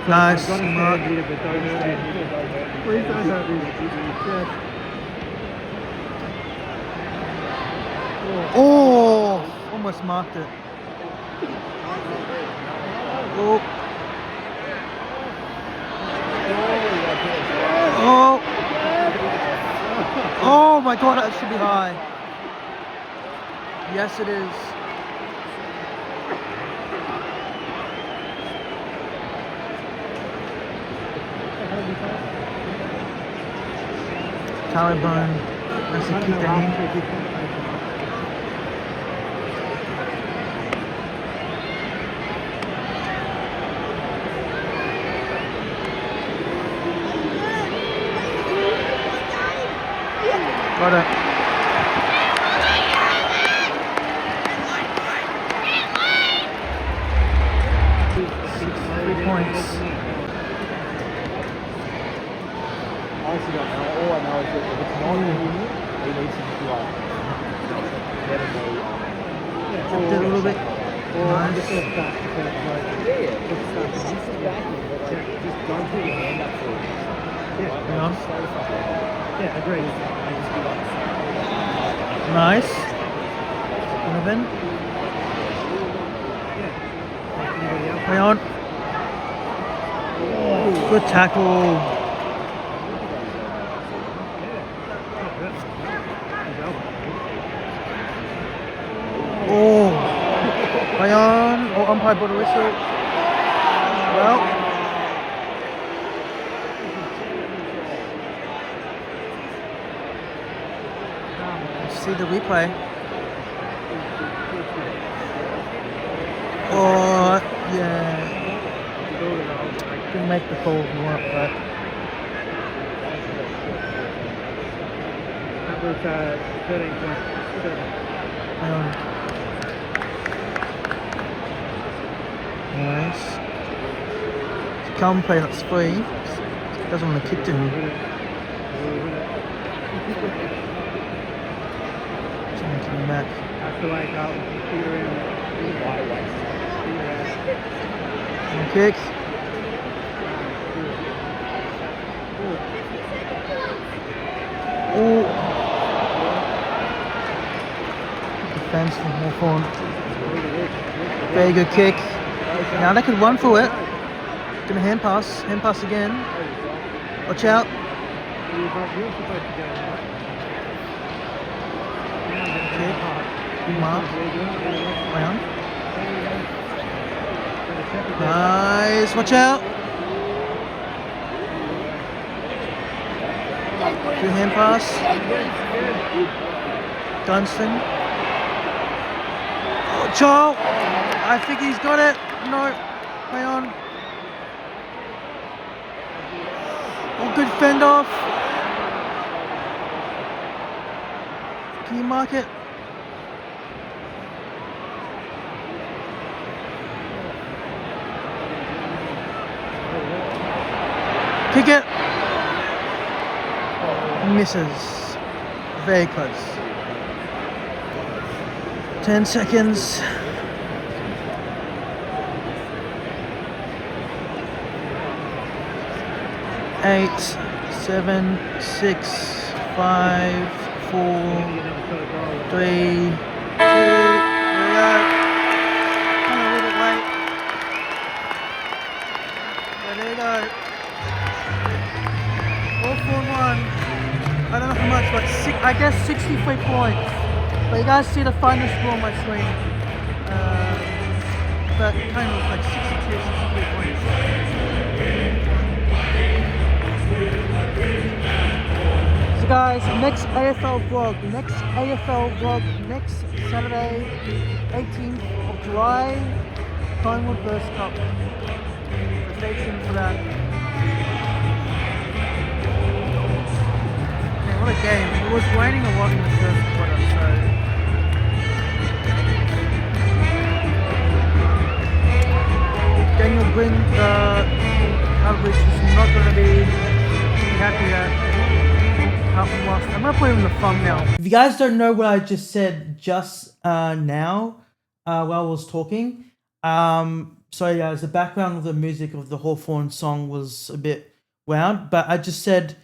Nice mark. Oh, almost marked it. Oh. Oh. Oh my God, that should be high. Yes, it is. Collarbone. That's a kick in. Got it. Points. I honestly don't know. All I know is that if it's not in here, he needs to just like let him know. Did a little bit. Nice. Just start to kind of like, just start to just don't put your hand up for it. Yeah. Yeah, agreed. Nice. Donovan. Play on. Good tackle. Oh. Play on. Oh, umpire brought a whistle. Well. Let's see the replay. Oh, yeah. can make the call if you want, but That was 13.7. Nice. So Carlton play that's free. Doesn't want to kick to him. Someone coming back. That's the way Carlton computer in. And kick. Oh. Defense from Hawthorn. Very good kick. Now they could run for it. Gonna hand pass again. Watch out. Kick. Good mark. Round. Nice. Watch out. Good hand pass. Dunstan. Oh, Charles. I think he's got it. No. Hang on. Oh, good fend off. Can you mark it? Kick it. Misses. Very close. 10 seconds. 8, 7, 6, 5, 4, 3, 2. Here we go. Come a little bit late. But there you go. All for one. I don't know how much, but I guess 63 points. But you guys see the final score on my screen. But kind of like 62, 63 points. So guys, next AFL vlog next Saturday, 18th of July, Collingwood vs Carlton. So stay tuned for that. Man, what a game. It was raining a lot in the first quarter, so Daniel Green coverage is not going to be happy at Carlton lost. I'm going to put him in the thumbnail. If you guys don't know what I just said just now while I was talking, sorry guys, the background of the music of the Hawthorn song was a bit loud, but I just said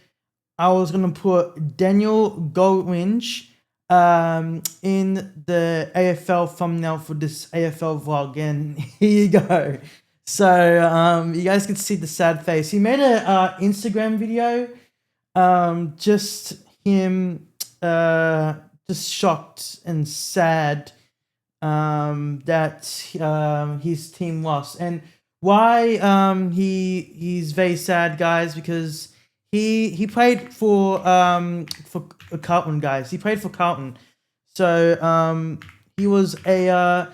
I was going to put 𝗏𝗏𝗀𝗆 in the AFL thumbnail for this AFL vlog, and here you go. So you guys can see the sad face. He made a Instagram video, just him just shocked and sad that his team lost. And why he's very sad, guys, because he played for Carlton, guys. He played for Carlton, so he was a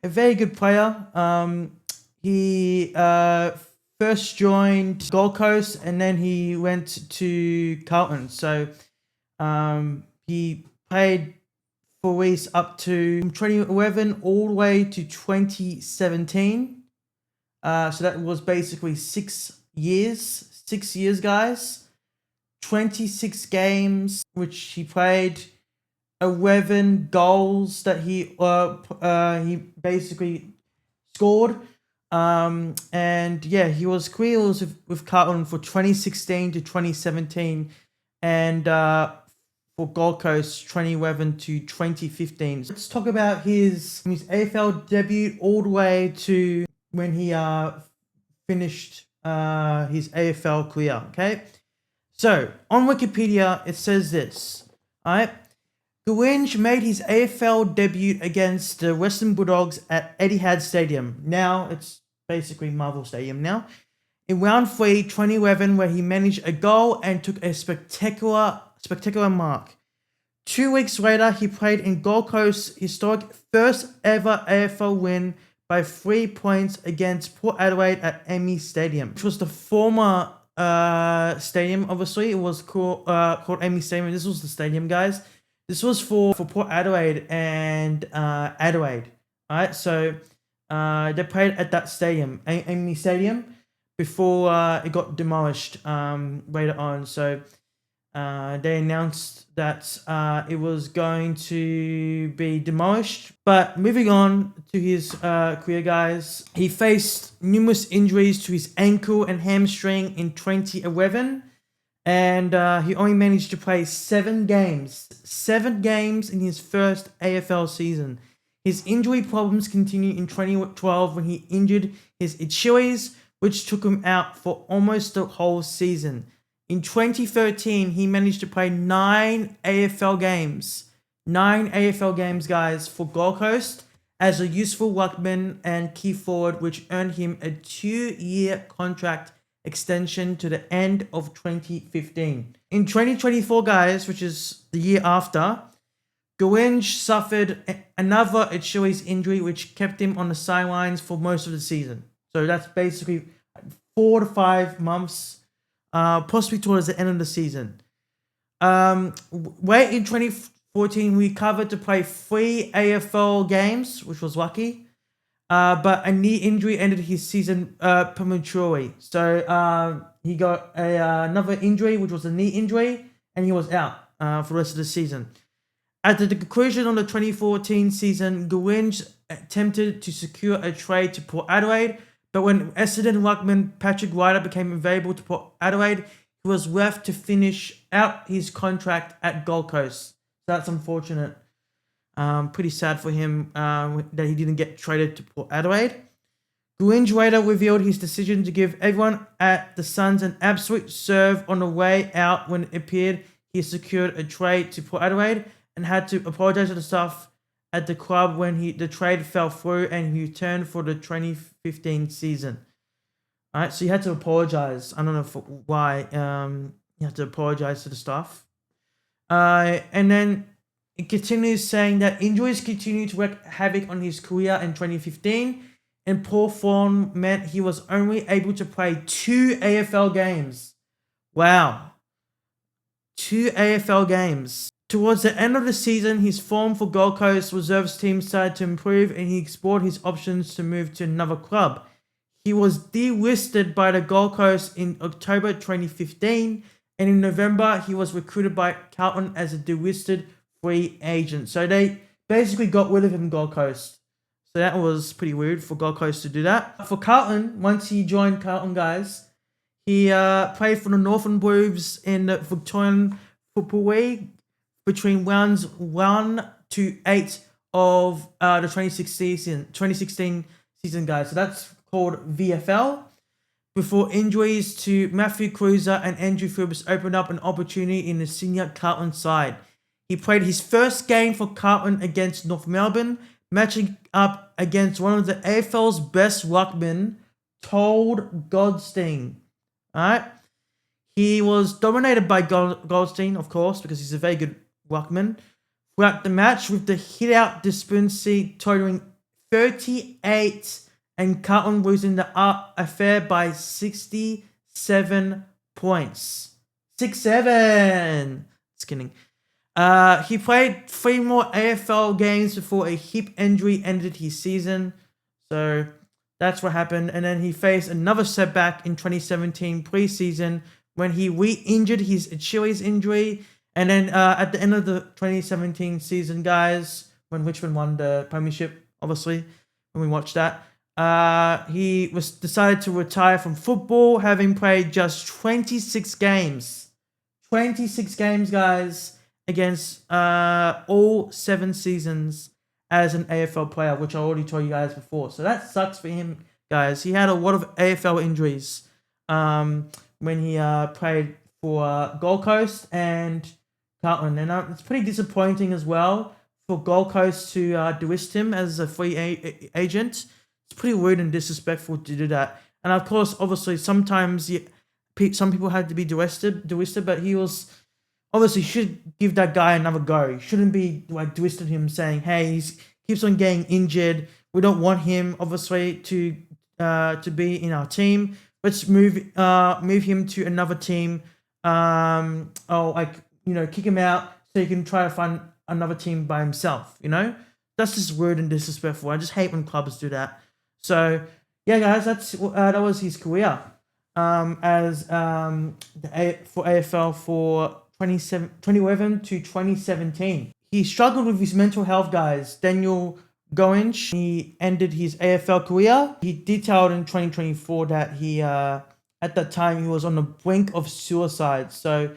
very good player. He first joined Gold Coast and then he went to Carlton. So he played for Reese up to 2011 all the way to 2017. So that was basically 6 years. 6 years, guys. 26 games which he played. 11 goals that he basically scored. And yeah, he was squeals with Carlton for 2016 to 2017, and for Gold Coast 2011 to 2015. So let's talk about his AFL debut all the way to when he finished his AFL career. Okay, so on Wikipedia it says this. All right. 𝗏𝗏𝗀𝘆 made his AFL debut against the Western Bulldogs at Etihad Stadium. Now it's basically Marvel Stadium now. In round 3, 2011, where he managed a goal and took a spectacular mark. 2 weeks later, he played in Gold Coast's historic first ever AFL win by 3 points against Port Adelaide at AAMI Stadium, which was the former stadium. Obviously, it was called AAMI Stadium. This was the stadium, guys. This was for Port Adelaide and Adelaide. All right, so they played at that stadium, AAMI Stadium, before it got demolished later on. So they announced that it was going to be demolished. But moving on to his career, guys, he faced numerous injuries to his ankle and hamstring in 2011, and he only managed to play 7 games in his first AFL season. His injury problems continued in 2012 when he injured his Achilles, which took him out for almost the whole season. In 2013, he managed to play 9 AFL games. 9 AFL games, guys, for Gold Coast as a useful ruckman and key forward, which earned him a 2-year contract extension to the end of 2015. In 2024, guys, which is the year after, 𝗂𝘂𝗆 suffered another Achilles injury, which kept him on the sidelines for most of the season. So that's basically 4 to 5 months. Possibly towards the end of the season. Late in 2014, we recovered to play 3 AFL games, which was lucky. But a knee injury ended his season prematurely. So he got another injury, which was a knee injury, and he was out for the rest of the season. At the conclusion of the 2014 season, 𝗂𝘂𝗆 attempted to secure a trade to Port Adelaide, but when Essendon ruckman Patrick Ryder became available to Port Adelaide, he was left to finish out his contract at Gold Coast. So that's unfortunate. Pretty sad for him that he didn't get traded to Port Adelaide. 𝗂𝘂𝗆 later revealed his decision to give everyone at the Suns an absolute serve on the way out when it appeared he secured a trade to Port Adelaide and had to apologize to the staff at the club when the trade fell through and he returned for the 2015 season. All right, so he had to apologize. I don't know why he had to apologize to the staff. And then it continues saying that injuries continued to wreak havoc on his career in 2015, and poor form meant he was only able to play 2 AFL games. Wow. 2 AFL games. Towards the end of the season, his form for Gold Coast reserves team started to improve and he explored his options to move to another club. He was delisted by the Gold Coast in October 2015, and in November he was recruited by Carlton as a delisted free agent. So they basically got rid of him, Gold Coast. So that was pretty weird for Gold Coast to do that. For Carlton, once he joined Carlton, guys, he played for the Northern Blues in the Victorian Football League between rounds 1 to 8 of the 2016 season, guys. So that's called VFL. Before injuries to Matthew Cruiser and Andrew Phillips opened up an opportunity in the senior Carlton side. He played his first game for Carlton against North Melbourne, matching up against one of the AFL's best ruckmen, 𝗏𝗏𝗄𝐿𝐷stein. Alright? He was dominated by Goldstein, of course, because he's a very good ruckman throughout the match, with the hit-out discrepancy totaling 38 and Carlton losing the affair by 67 points. 6-7! Just kidding. He played 3 more AFL games before a hip injury ended his season. So that's what happened. And then he faced another setback in 2017 preseason when he re-injured his Achilles injury. And then at the end of the 2017 season, guys, when Richmond won the Premiership, obviously, when we watched that, he was decided to retire from football, having played just 26 games. 26 games, guys, against all 7 seasons as an AFL player, which I already told you guys before. So that sucks for him, guys. He had a lot of AFL injuries when he played for Gold Coast and Carlton. And it's pretty disappointing as well for Gold Coast to delist him as a free agent. It's pretty rude and disrespectful to do that. And of course, obviously, sometimes some people had to be delisted, but he was obviously should give that guy another go. He shouldn't be like delisting him, saying, "Hey, he keeps on getting injured. we don't want him obviously to be in our team. Let's move him to another team. Or like, you know, kick him out so he can try to find another team by himself. You know, that's just rude and disrespectful. I just hate when clubs do that. So yeah, guys, that was his career as for AFL for 2011 to 2017. He struggled with his mental health, guys. 𝗦𝘂𝗂𝗿𝗆, he ended his AFL career. He detailed in 2024 that he at that time he was on the brink of suicide. So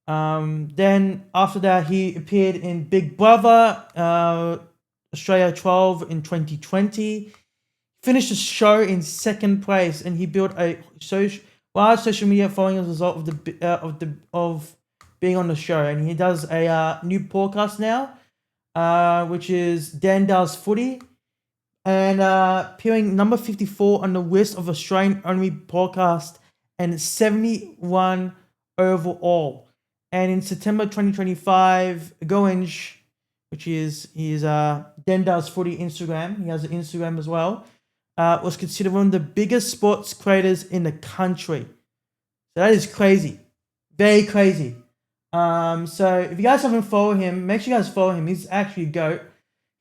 then after that, he appeared in Big Brother Australia 12 in 2020. Finished the show in 2nd place, and he built a large social media following as a result of being on the show. And he does a new podcast now, which is 𝗙𝗪𝗆𝘆, and appearing number 54 on the list of Australian only podcast and 71 overall. And in September 2025, 𝗂𝗏, which is his 𝗙𝗪𝗆𝘆 Instagram, he has an Instagram as well, was considered one of the biggest sports creators in the country. So that is crazy. Very crazy. So if you guys haven't followed him, make sure you guys follow him. He's actually a goat.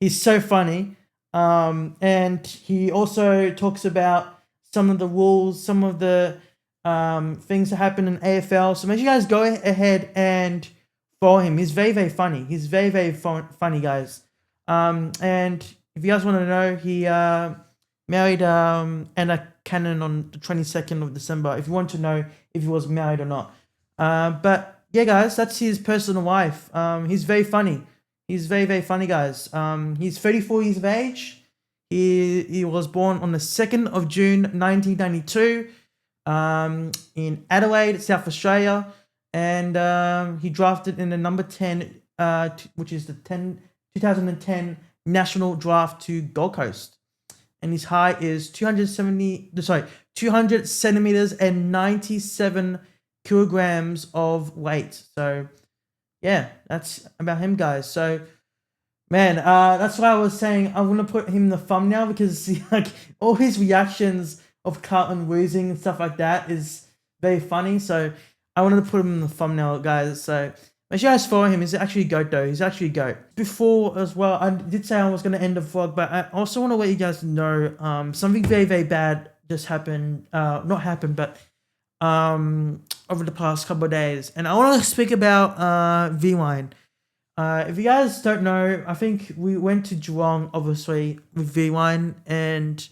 He's so funny. And he also talks about some of the rules, some of the things that happen in AFL. So make sure you guys go ahead and follow him. He's very, very funny. He's very, very funny, guys. And if you guys want to know, he married Anna Cannon on the 22nd of December. If you want to know if he was married or not. But yeah, guys, that's his personal life. He's very funny. He's very, very funny, guys. He's 34 years of age. He was born on the 2nd of June, 1992, in Adelaide, South Australia. And he drafted in the number 10, which is the 2010 national draft to Gold Coast. And his height is 200 centimeters and 97 kilograms of weight. So yeah, that's about him, guys. So man, that's why I was saying I want to put him in the thumbnail, because like all his reactions of Carlton losing and stuff like that is very funny. So I wanted to put him in the thumbnail, guys. So make sure you guys follow him. He's actually a goat, though. He's actually a goat. Before as well, I did say I was going to end the vlog, but I also want to let you guys know something very, very bad just happened. Not happened, but over the past couple of days. And I want to speak about 𝗧𝘂𝗶𝗆. If you guys don't know, I think we went to Geelong, obviously, with 𝗧𝘂𝗶𝗆, and,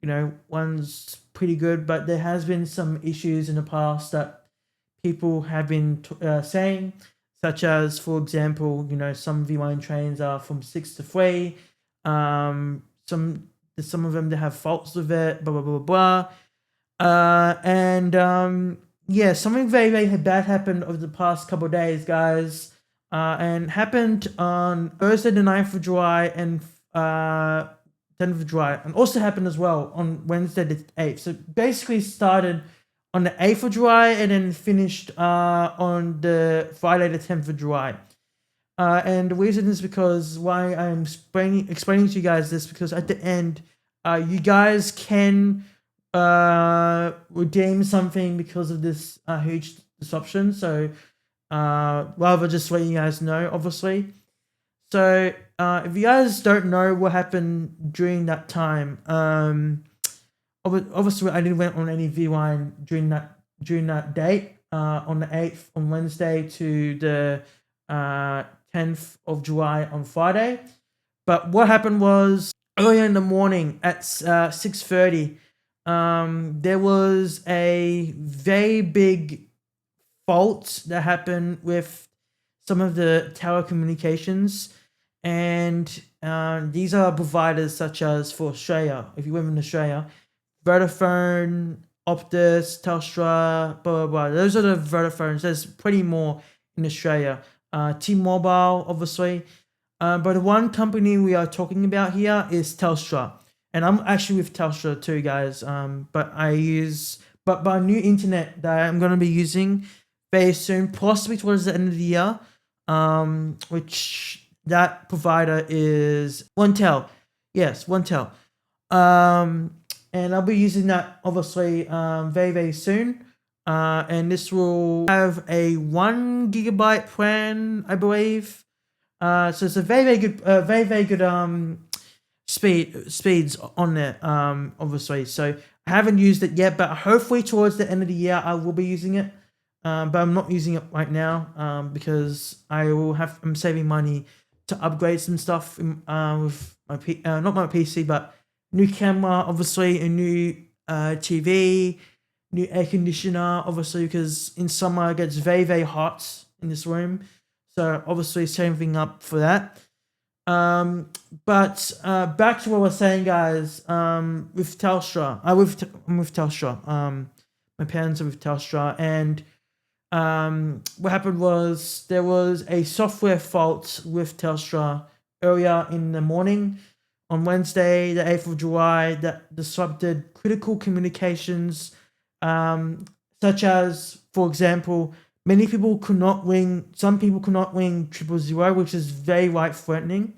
you know, one's pretty good, but there has been some issues in the past that people have been saying, such as, for example, you know, some 𝗧𝘂𝗶𝗆 trains are from 6 to 3. Some of them, they have faults with it, blah, blah, blah, blah. Yeah, something very, very bad happened over the past couple of days, guys. And happened on Thursday the 9th of July and 10th of July. And also happened as well on Wednesday the 8th. So basically started on the 8th of July and then finished on the Friday the 10th of July. And the reason is because why I'm explaining to you guys this, because at the end, you guys can redeem something because of this huge disruption. So rather just letting you guys know, obviously. So if you guys don't know what happened during that time, obviously I didn't went on any 𝗧𝘂𝗏 during that date, on the 8th on Wednesday to the 10th of July on Friday. But what happened was, earlier in the morning at 6:30, there was a very big fault that happened with some of the tower communications, and these are providers such as for Australia. If you live in Australia, Vodafone, Optus, Telstra, blah, blah, blah. Those are the Vodafones. There's plenty more in Australia. T-Mobile, obviously. But the one company we are talking about here is Telstra. And I'm actually with Telstra too, guys. But my new internet that I'm going to be using very soon, possibly towards the end of the year, which that provider is OneTel. Yes, 𝗏𝘂𝗆. And I'll be using that obviously very soon. And this will have a 1 GB plan, I believe. So it's a very good speeds on there, obviously. So I haven't used it yet, but hopefully towards the end of the year I will be using it. But I'm not using it right now because I'm saving money to upgrade some stuff with my not my PC, but new camera, obviously, a new TV, new air conditioner, obviously, because in summer it gets very hot in this room. So obviously saving up for that. But back to what I was saying, guys. With Telstra, I'm with Telstra. My parents are with Telstra, and what happened was there was a software fault with Telstra earlier in the morning on Wednesday, the 8th of July, that disrupted critical communications, such as, for example, some people could not ring 000, which is very life-threatening.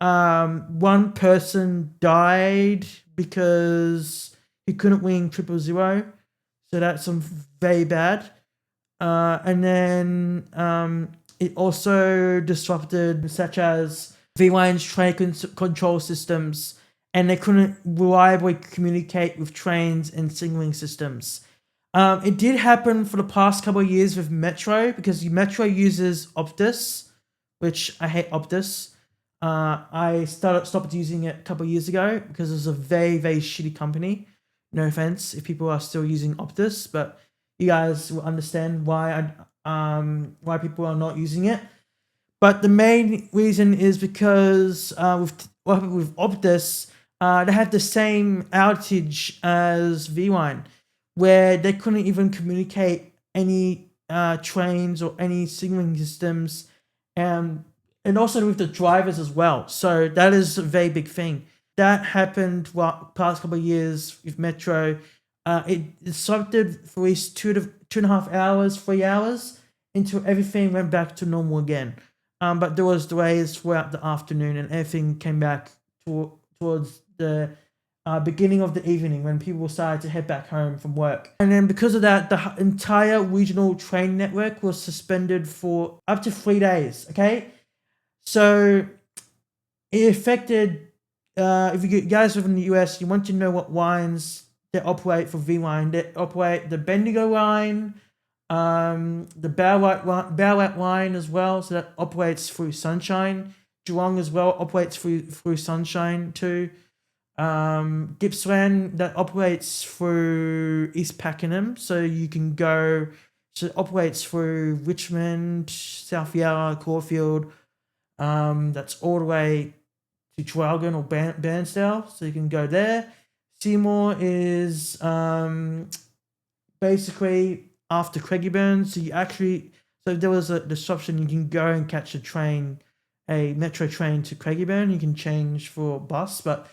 One person died because he couldn't ring 000, so that's very bad. And then it also disrupted, such as V-Line's train control systems, and they couldn't reliably communicate with trains and signalling systems. It did happen for the past couple of years with Metro, because Metro uses Optus, which I hate Optus. I stopped using it a couple of years ago because it was a very shitty company. No offense if people are still using Optus, but you guys will understand why people are not using it. But the main reason is because with Optus, they had the same outage as V-Line, where they couldn't even communicate any trains or any signaling systems, and also with the drivers as well. So that is a very big thing. That happened past couple of years with Metro. It disrupted for at least 2.5 hours, 3 hours, until everything went back to normal again. But there was delays throughout the afternoon, and everything came back towards the beginning of the evening when people started to head back home from work. And then because of that, the entire regional train network was suspended for up to 3 days, okay? So it affected, if you guys live in the US, you want to know what lines they operate for V-Line. They operate the Bendigo line, the Ballarat line as well, so that operates through Sunshine. Geelong as well operates through Sunshine too. Gippsland, that operates through East Pakenham, so you can go, so it operates through Richmond, South Yarra, Caulfield, that's all the way to Traralgon or Bairnsdale, so you can go there. Seymour is basically after Craigieburn, so if there was a disruption, you can go and catch a metro train to Craigieburn. You can change for a bus, but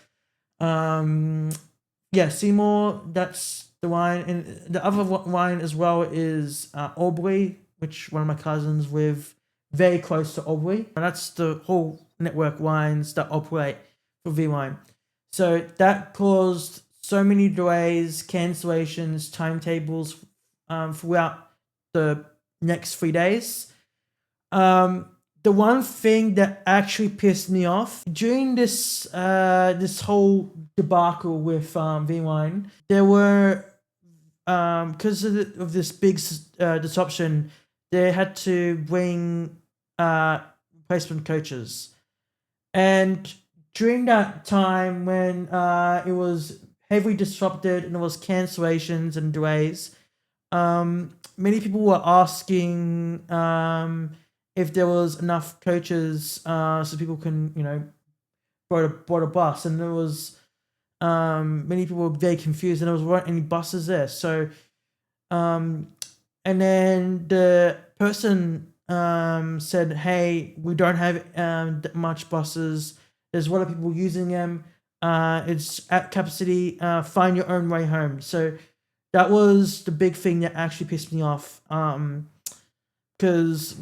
yeah, Seymour, that's the line. And the other line as well is 𝗏𝘂𝗶𝘆, which one of my cousins live very close to 𝗏𝘂𝗶𝘆. And that's the whole network lines that operate for V-Line. So that caused so many delays, cancellations, timetables throughout the next 3 days. The one thing that actually pissed me off during this whole debacle with V-Line, there were because of this big disruption, they had to bring replacement coaches, and during that time when it was heavily disrupted and there was cancellations and delays, many people were asking if there was enough coaches so people can, board a bus, and there was many people were very confused, and there weren't any buses there. So and then the person said, hey, we don't have that much buses, there's a lot of people using them, it's at capacity, find your own way home. So that was the big thing that actually pissed me off, because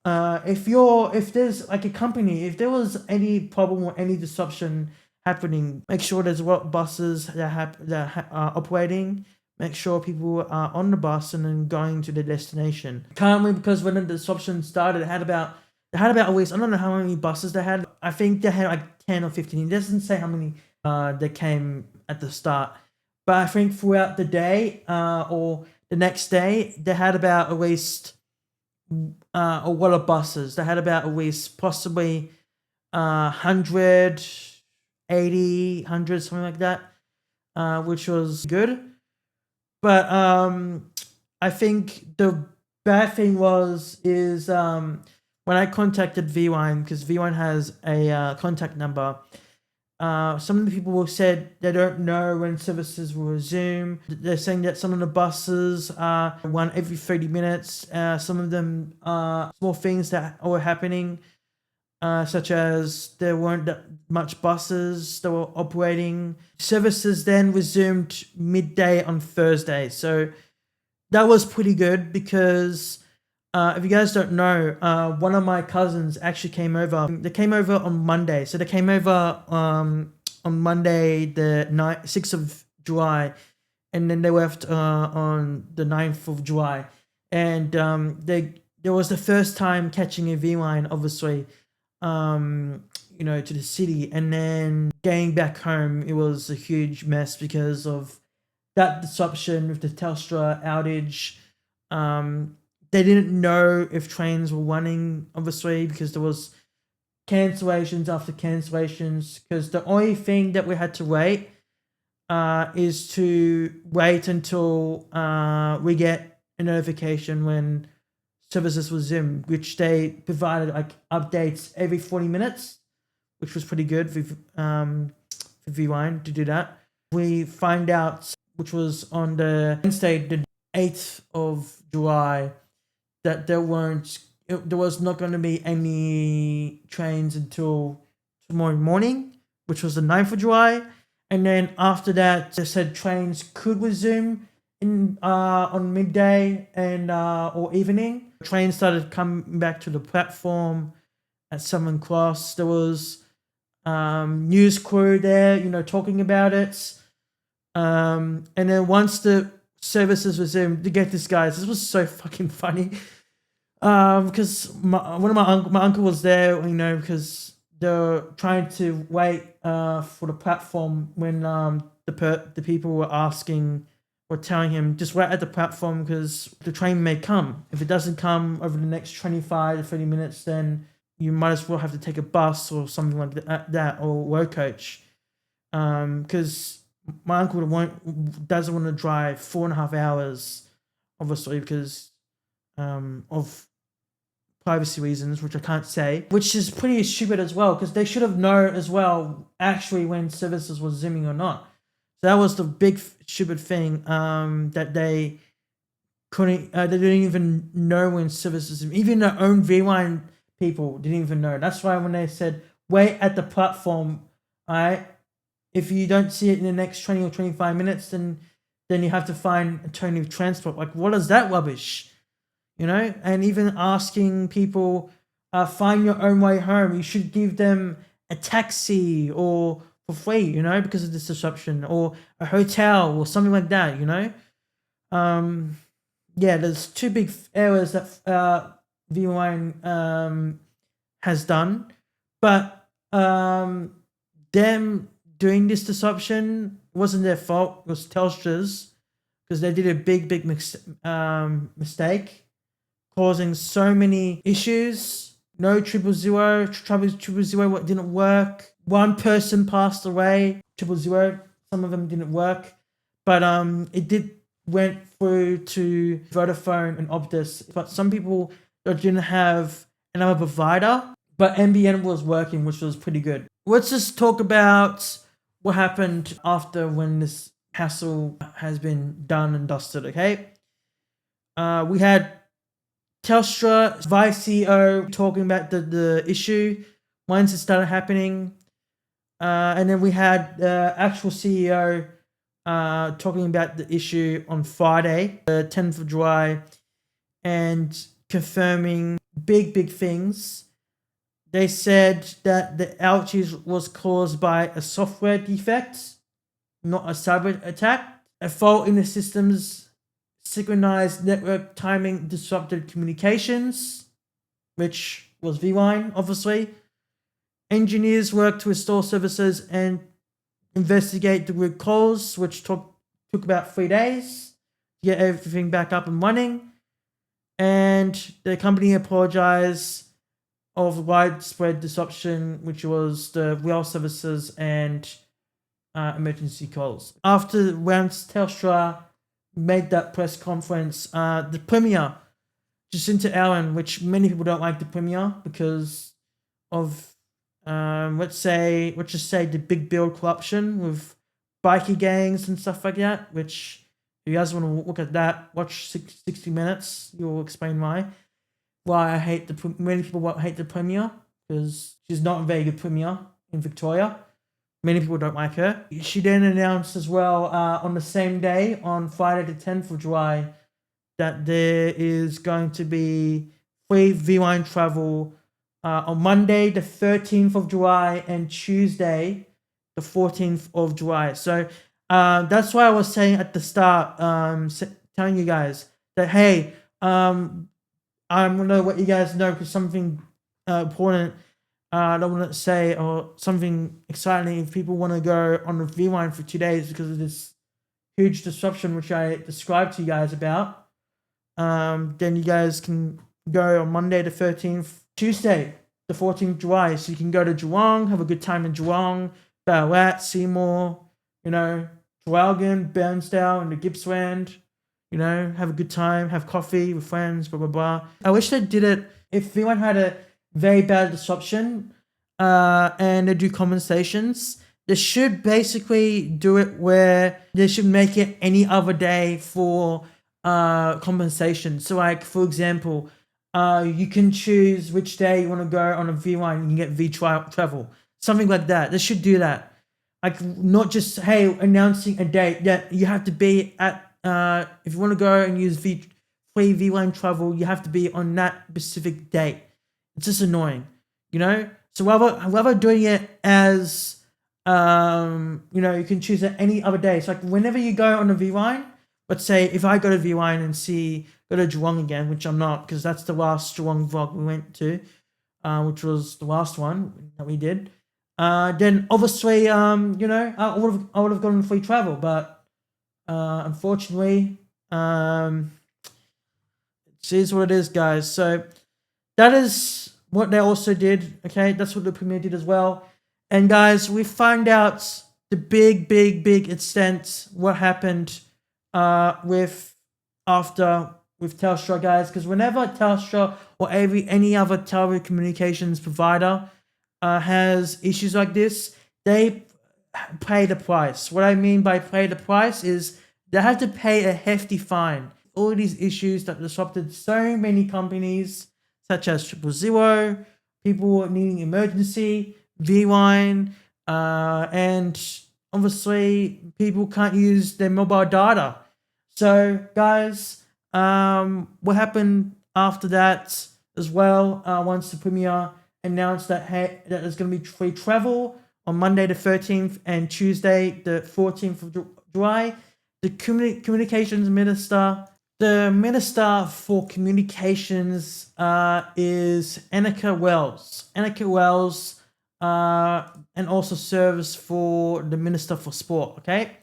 if there's like a company, if there was any problem or any disruption happening. Make sure there's what buses that are operating. Make sure people are on the bus and then going to their destination. Currently, because when the disruption started, they had about at least, I don't know how many buses they had. I think they had like 10 or 15. It doesn't say how many they came at the start. But I think throughout the day or the next day, they had about at least a lot of buses. They had about at least possibly 100, 80, 100, something like that, which was good. But I think the bad thing is when I contacted 𝗏𝘂, because 𝗏𝘂 has a contact number, some of the people said they don't know when services will resume. They're saying that some of the buses are one every 30 minutes. Some of them are small things that were happening, such as there weren't that much buses that were operating. Services then resumed midday on Thursday. So that was pretty good because if you guys don't know, one of my cousins actually came over. They came over on Monday. So they came over on Monday, the 6th of July, and then they left on the 9th of July. And there was the first time catching a V line, obviously, to the city, and then getting back home. It was a huge mess because of that disruption with the Telstra outage. They didn't know if trains were running, obviously, because there was cancellations after cancellations. Because the only thing that we had to wait is to wait until we get a notification when services resume, which they provided like updates every 40 minutes, which was pretty good for 𝗏𝘂 to do that. We find out, which was on the Wednesday, the 8th of July, that there was not going to be any trains until tomorrow morning, which was the 9th of July. And then after that, they said trains could resume on midday and or evening. Trains started coming back to the platform at Southern Cross. There was news crew there, talking about it. And then once the services resumed, to get this, guys, this was so fucking funny. Because one of my uncle was there, because they're trying to wait for the platform when the people were telling him just wait at the platform because the train may come. If it doesn't come over the next 25 to 30 minutes, then you might as well have to take a bus or something like that or road coach. Because my uncle doesn't want to drive 4.5 hours, obviously, because of privacy reasons, which I can't say, which is pretty stupid as well, because they should have known as well actually when services were resuming or not. So that was the big stupid thing, that they couldn't, they didn't even know when services, even their own 𝗏𝘂 people didn't even know. That's why when they said wait at the platform, alright, if you don't see it in the next 20 or 25 minutes, then you have to find alternative transport. Like, what is that rubbish? And even asking people, find your own way home. You should give them a taxi or for free, because of this disruption, or a hotel or something like that, Yeah, there's two big errors that 𝗏𝘂 has done, but them doing this disruption wasn't their fault. It was Telstra's, because they did a big mistake, causing so many issues. No 000 didn't work. One person passed away. 000, some of them didn't work, but it went through to Vodafone and Optus. But some people didn't have another provider, but NBN was working, which was pretty good. Let's just talk about what happened after when this hassle has been done and dusted. Okay, we had Telstra Vice CEO talking about the issue once it started happening, and then we had the actual CEO talking about the issue on Friday, the 10th of July, and confirming big things. they said that the outage was caused by a software defect, not a cyber attack. A fault in the system's synchronized network timing disrupted communications, which was 𝗏𝗏, obviously. Engineers worked to restore services and investigate the root cause, which took about 3 days to get everything back up and running. And the company apologized of widespread disruption, which was the rail services and emergency calls. After once Telstra made that press conference, the Premier, Jacinta Allen, which many people don't like the Premier because of let's just say the big bill corruption with bikie gangs and stuff like that, which if you guys want to look at that, watch 60 Minutes, you'll explain why I hate many people hate the Premier, because she's not a very good Premier in Victoria. Many people don't like her. She then announced as well on the same day, on Friday the 10th of July, that there is going to be free 𝗏𝗏 travel on Monday the 13th of July and Tuesday the 14th of July. So that's why I was saying at the start, telling you guys that, hey, I'm going to let you guys know because something important I don't want to say, or something exciting, if people want to go on a 𝗏𝗏 for 2 days because of this huge disruption which I described to you guys about, then you guys can go on Monday the 13th, Tuesday the 14th of July. So you can go to Geelong, have a good time in Geelong, Ballarat, Seymour, Traralgon, Bairnsdale, and the Gippsland. Have a good time, have coffee with friends, blah, blah, blah. I wish they did it, if 𝗏𝗏 had a very bad disruption and they do compensations, they should basically do it where they should make it any other day for compensation. So like, for example, you can choose which day you want to go on a 𝗏𝗏 and you can get 𝗏 travel. Something like that. They should do that. Like, not just, hey, announcing a date. Yeah, you have to be at, if you want to go and use free 𝗏𝗏 travel, you have to be on that specific date. It's just annoying, So rather doing it as, you can choose it any other day. So like, whenever you go on a 𝗏𝗏, let's say if I go to 𝗏𝗏 and go to Geelong again, which I'm not, because that's the last Geelong vlog we went to, which was the last one that we did. Then obviously, I would have gotten free travel, but unfortunately, it is what it is, guys. So that is what they also did. Okay, that's what the Premier did as well. And guys, we find out the big extent what happened with Telstra, guys, because whenever Telstra or any other telecommunications provider has issues like this, they pay the price. What I mean by pay the price is they have to pay a hefty fine. All these issues that disrupted so many companies, such as 𝗏𝗏𝗃, people needing emergency, 𝗏𝗏, and obviously people can't use their mobile data. So guys, what happened after that as well, once the Premier announced that, hey, that there's going to be free travel on Monday the 13th and Tuesday the 14th of July, the communications minister, the Minister for Communications is 𝗦𝘂𝗶𝘆. 𝗦𝘂𝗶𝘆, and also serves for the Minister for Sport, okay?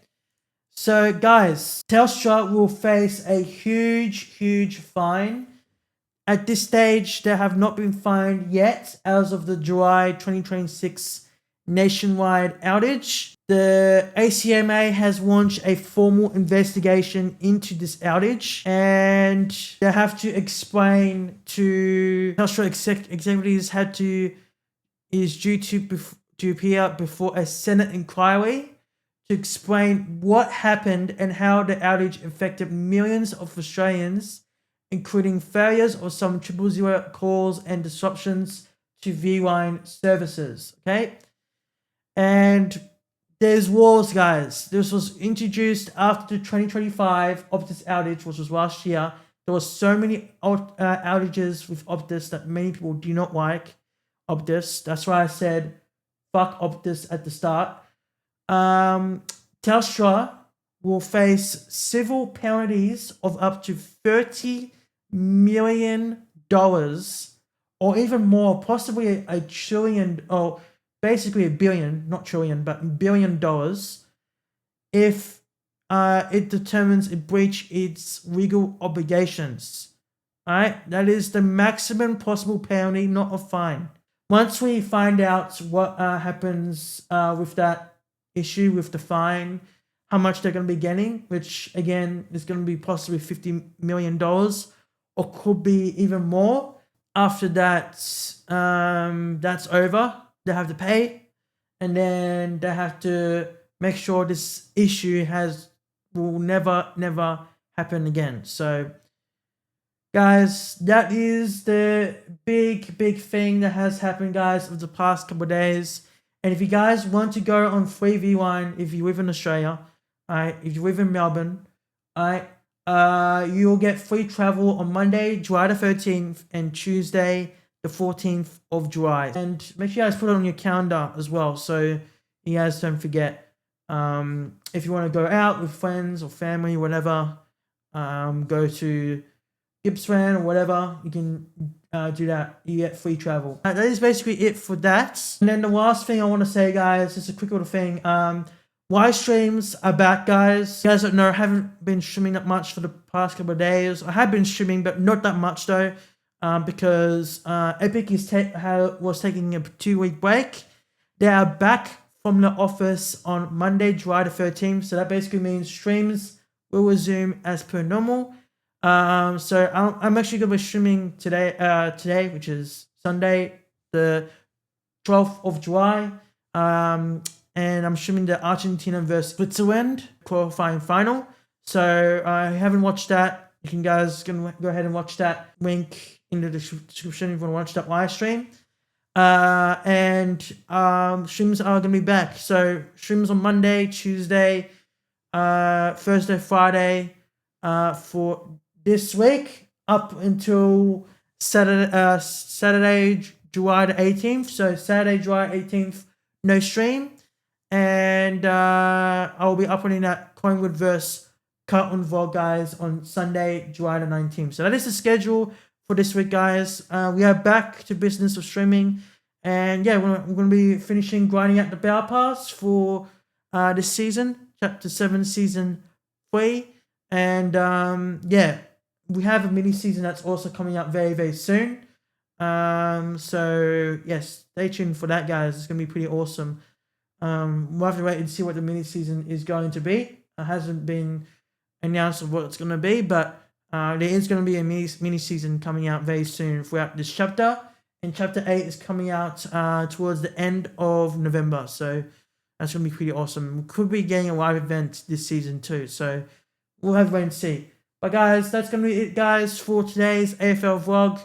So guys, Telstra will face a huge fine. At this stage, they have not been fined yet as of the July 2026 nationwide outage. The ACMA has launched a formal investigation into this outage, and they have to explain to Telstra executives is due to appear before a Senate inquiry to explain what happened and how the outage affected millions of Australians, including failures of some 000 calls and disruptions to 𝗏𝗏 services, okay? And there's wars, guys. This was introduced after the 2025 Optus outage, which was last year. There was so many outages with Optus that many people do not like. Optus. That's why I said fuck Optus at the start. Telstra will face civil penalties of up to $30 million, or even more, possibly a trillion, or basically a billion, not trillion, but $1 billion, if it determines it breached its legal obligations. Alright, that is the maximum possible penalty, not a fine. Once we find out what happens with that issue, with the fine, how much they're going to be getting, which again is going to be possibly $50 million, or could be even more. After that, that's over. They have to pay, and then they have to make sure this issue will never happen again. So, guys, that is the big thing that has happened, guys, over the past couple of days. And if you guys want to go on 3v1, if you live in Australia, if you live in Melbourne, you'll get free travel on Monday, July the 13th, and Tuesday, the 14th of July. And make sure you guys put it on your calendar as well, so you guys don't forget. If you want to go out with friends or family, whatever, go to Gippsland or whatever, you can do that. You get free travel. That is basically it for that. And then the last thing I want to say, guys, just a quick little thing. Live streams are back, guys. You guys don't know, I haven't been streaming that much for the past couple of days. I have been streaming, but not that much though, because Epic was taking a 2-week break. They are back from the office on Monday, July the 13th. So that basically means streams will resume as per normal. So I'm actually going to be streaming today, which is Sunday, the 12th of July. And I'm streaming the Argentina versus 𝗦𝘂𝗧𝘆 qualifying final. So I haven't watched that. You can guys can go ahead and watch that. Link in the description if you want to watch that live stream. And streams are going to be back. So streams on Monday, Tuesday, Thursday, Friday for this week up until Saturday, July the 18th. So Saturday, July 18th, no stream. And I'll be uploading that Collingwood versus Carlton vlog, guys, on Sunday, July the 19th. So that is the schedule for this week, guys. We are back to business of streaming. And yeah, we're going to be finishing grinding out the Battle Pass for this season, Chapter 7, Season 3. And yeah, we have a mini season that's also coming out very soon. So yes, stay tuned for that, guys. It's going to be pretty awesome. We'll have to wait and see what the mini season is going to be. It hasn't been announced of what it's going to be, but there is going to be a mini season coming out very soon throughout this chapter. And Chapter 8 is coming out towards the end of November. So that's going to be pretty awesome. We could be getting a live event this season too. So we'll have to wait and see. But guys, that's going to be it, guys, for today's AFL vlog.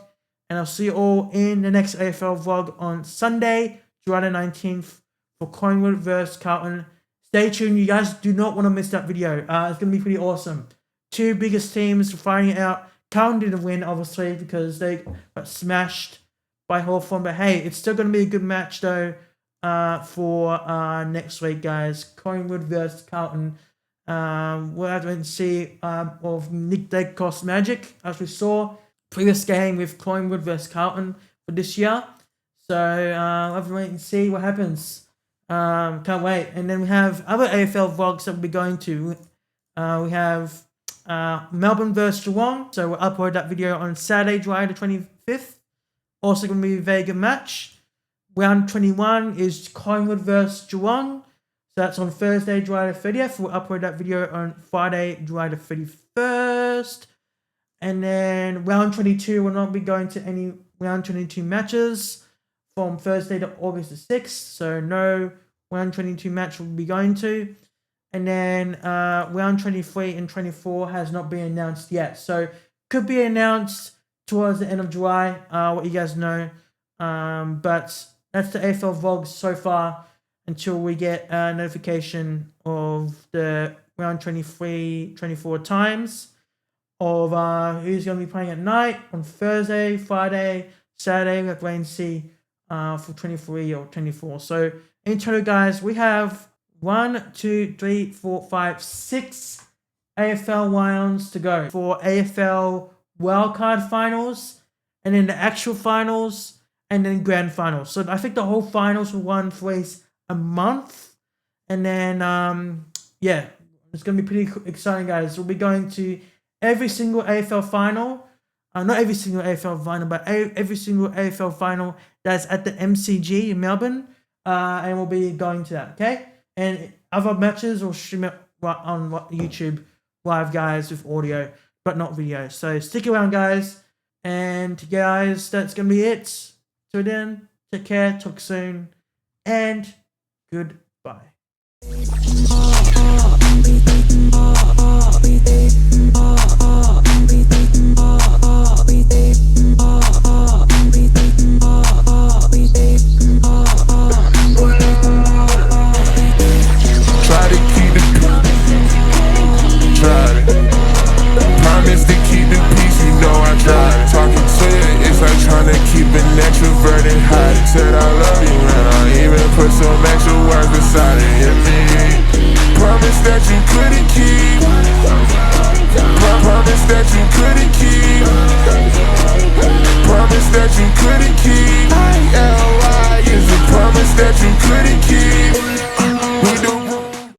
And I'll see you all in the next AFL vlog on Sunday, July the 19th. For Collingwood versus Carlton. Stay tuned. You guys do not want to miss that video. It's going to be pretty awesome. Two biggest teams fighting it out. Carlton didn't win, obviously, because they got smashed by Hawthorn. But hey, it's still going to be a good match, though, for next week, guys. Collingwood versus Carlton. We'll have to wait and see of Nick Dacos' magic, as we saw. Previous game with Collingwood versus Carlton for this year. So we'll have to wait and see what happens. Can't wait. And then we have other AFL vlogs that we'll be going to. We have Melbourne versus Geelong. So we'll upload that video on Saturday, July the 25th. Also going to be a very good match. Round 21 is Collingwood versus Geelong. So that's on Thursday, July the 30th. We'll upload that video on Friday, July the 31st. And then round 22, we'll not be going to any round 22 matches from Thursday to August the 6th. So no round 22 match we'll be going to. And then round 23 and 24 has not been announced yet. So could be announced towards the end of July, what you guys know. But that's the AFL vlogs so far until we get a notification of the round 23, 24 times of who's going to be playing at night on Thursday, Friday, Saturday. We have to wait and see for 23 or 24. So in total, guys, we have 1, 2, 3, 4, 5, 6 AFL rounds to go for AFL wildcard finals, and then the actual finals, and then grand finals. So I think the whole finals will run for a month, and then yeah, it's gonna be pretty exciting, guys. We'll be going to every single AFL final, not every single AFL final, but every single AFL final that's at the MCG in Melbourne, and we'll be going to that. Okay, and other matches will stream it on YouTube live, guys, with audio but not video. So stick around, guys, and guys, that's gonna be it. Till then, take care, talk soon, and goodbye. Try to keep the peace. Tried it. Promise to keep the peace. You know I tried it. Talking to you, it's like trying to keep an extrovert and hide it. Said I love you, and I even put some extra work beside it. Promise that you couldn't keep.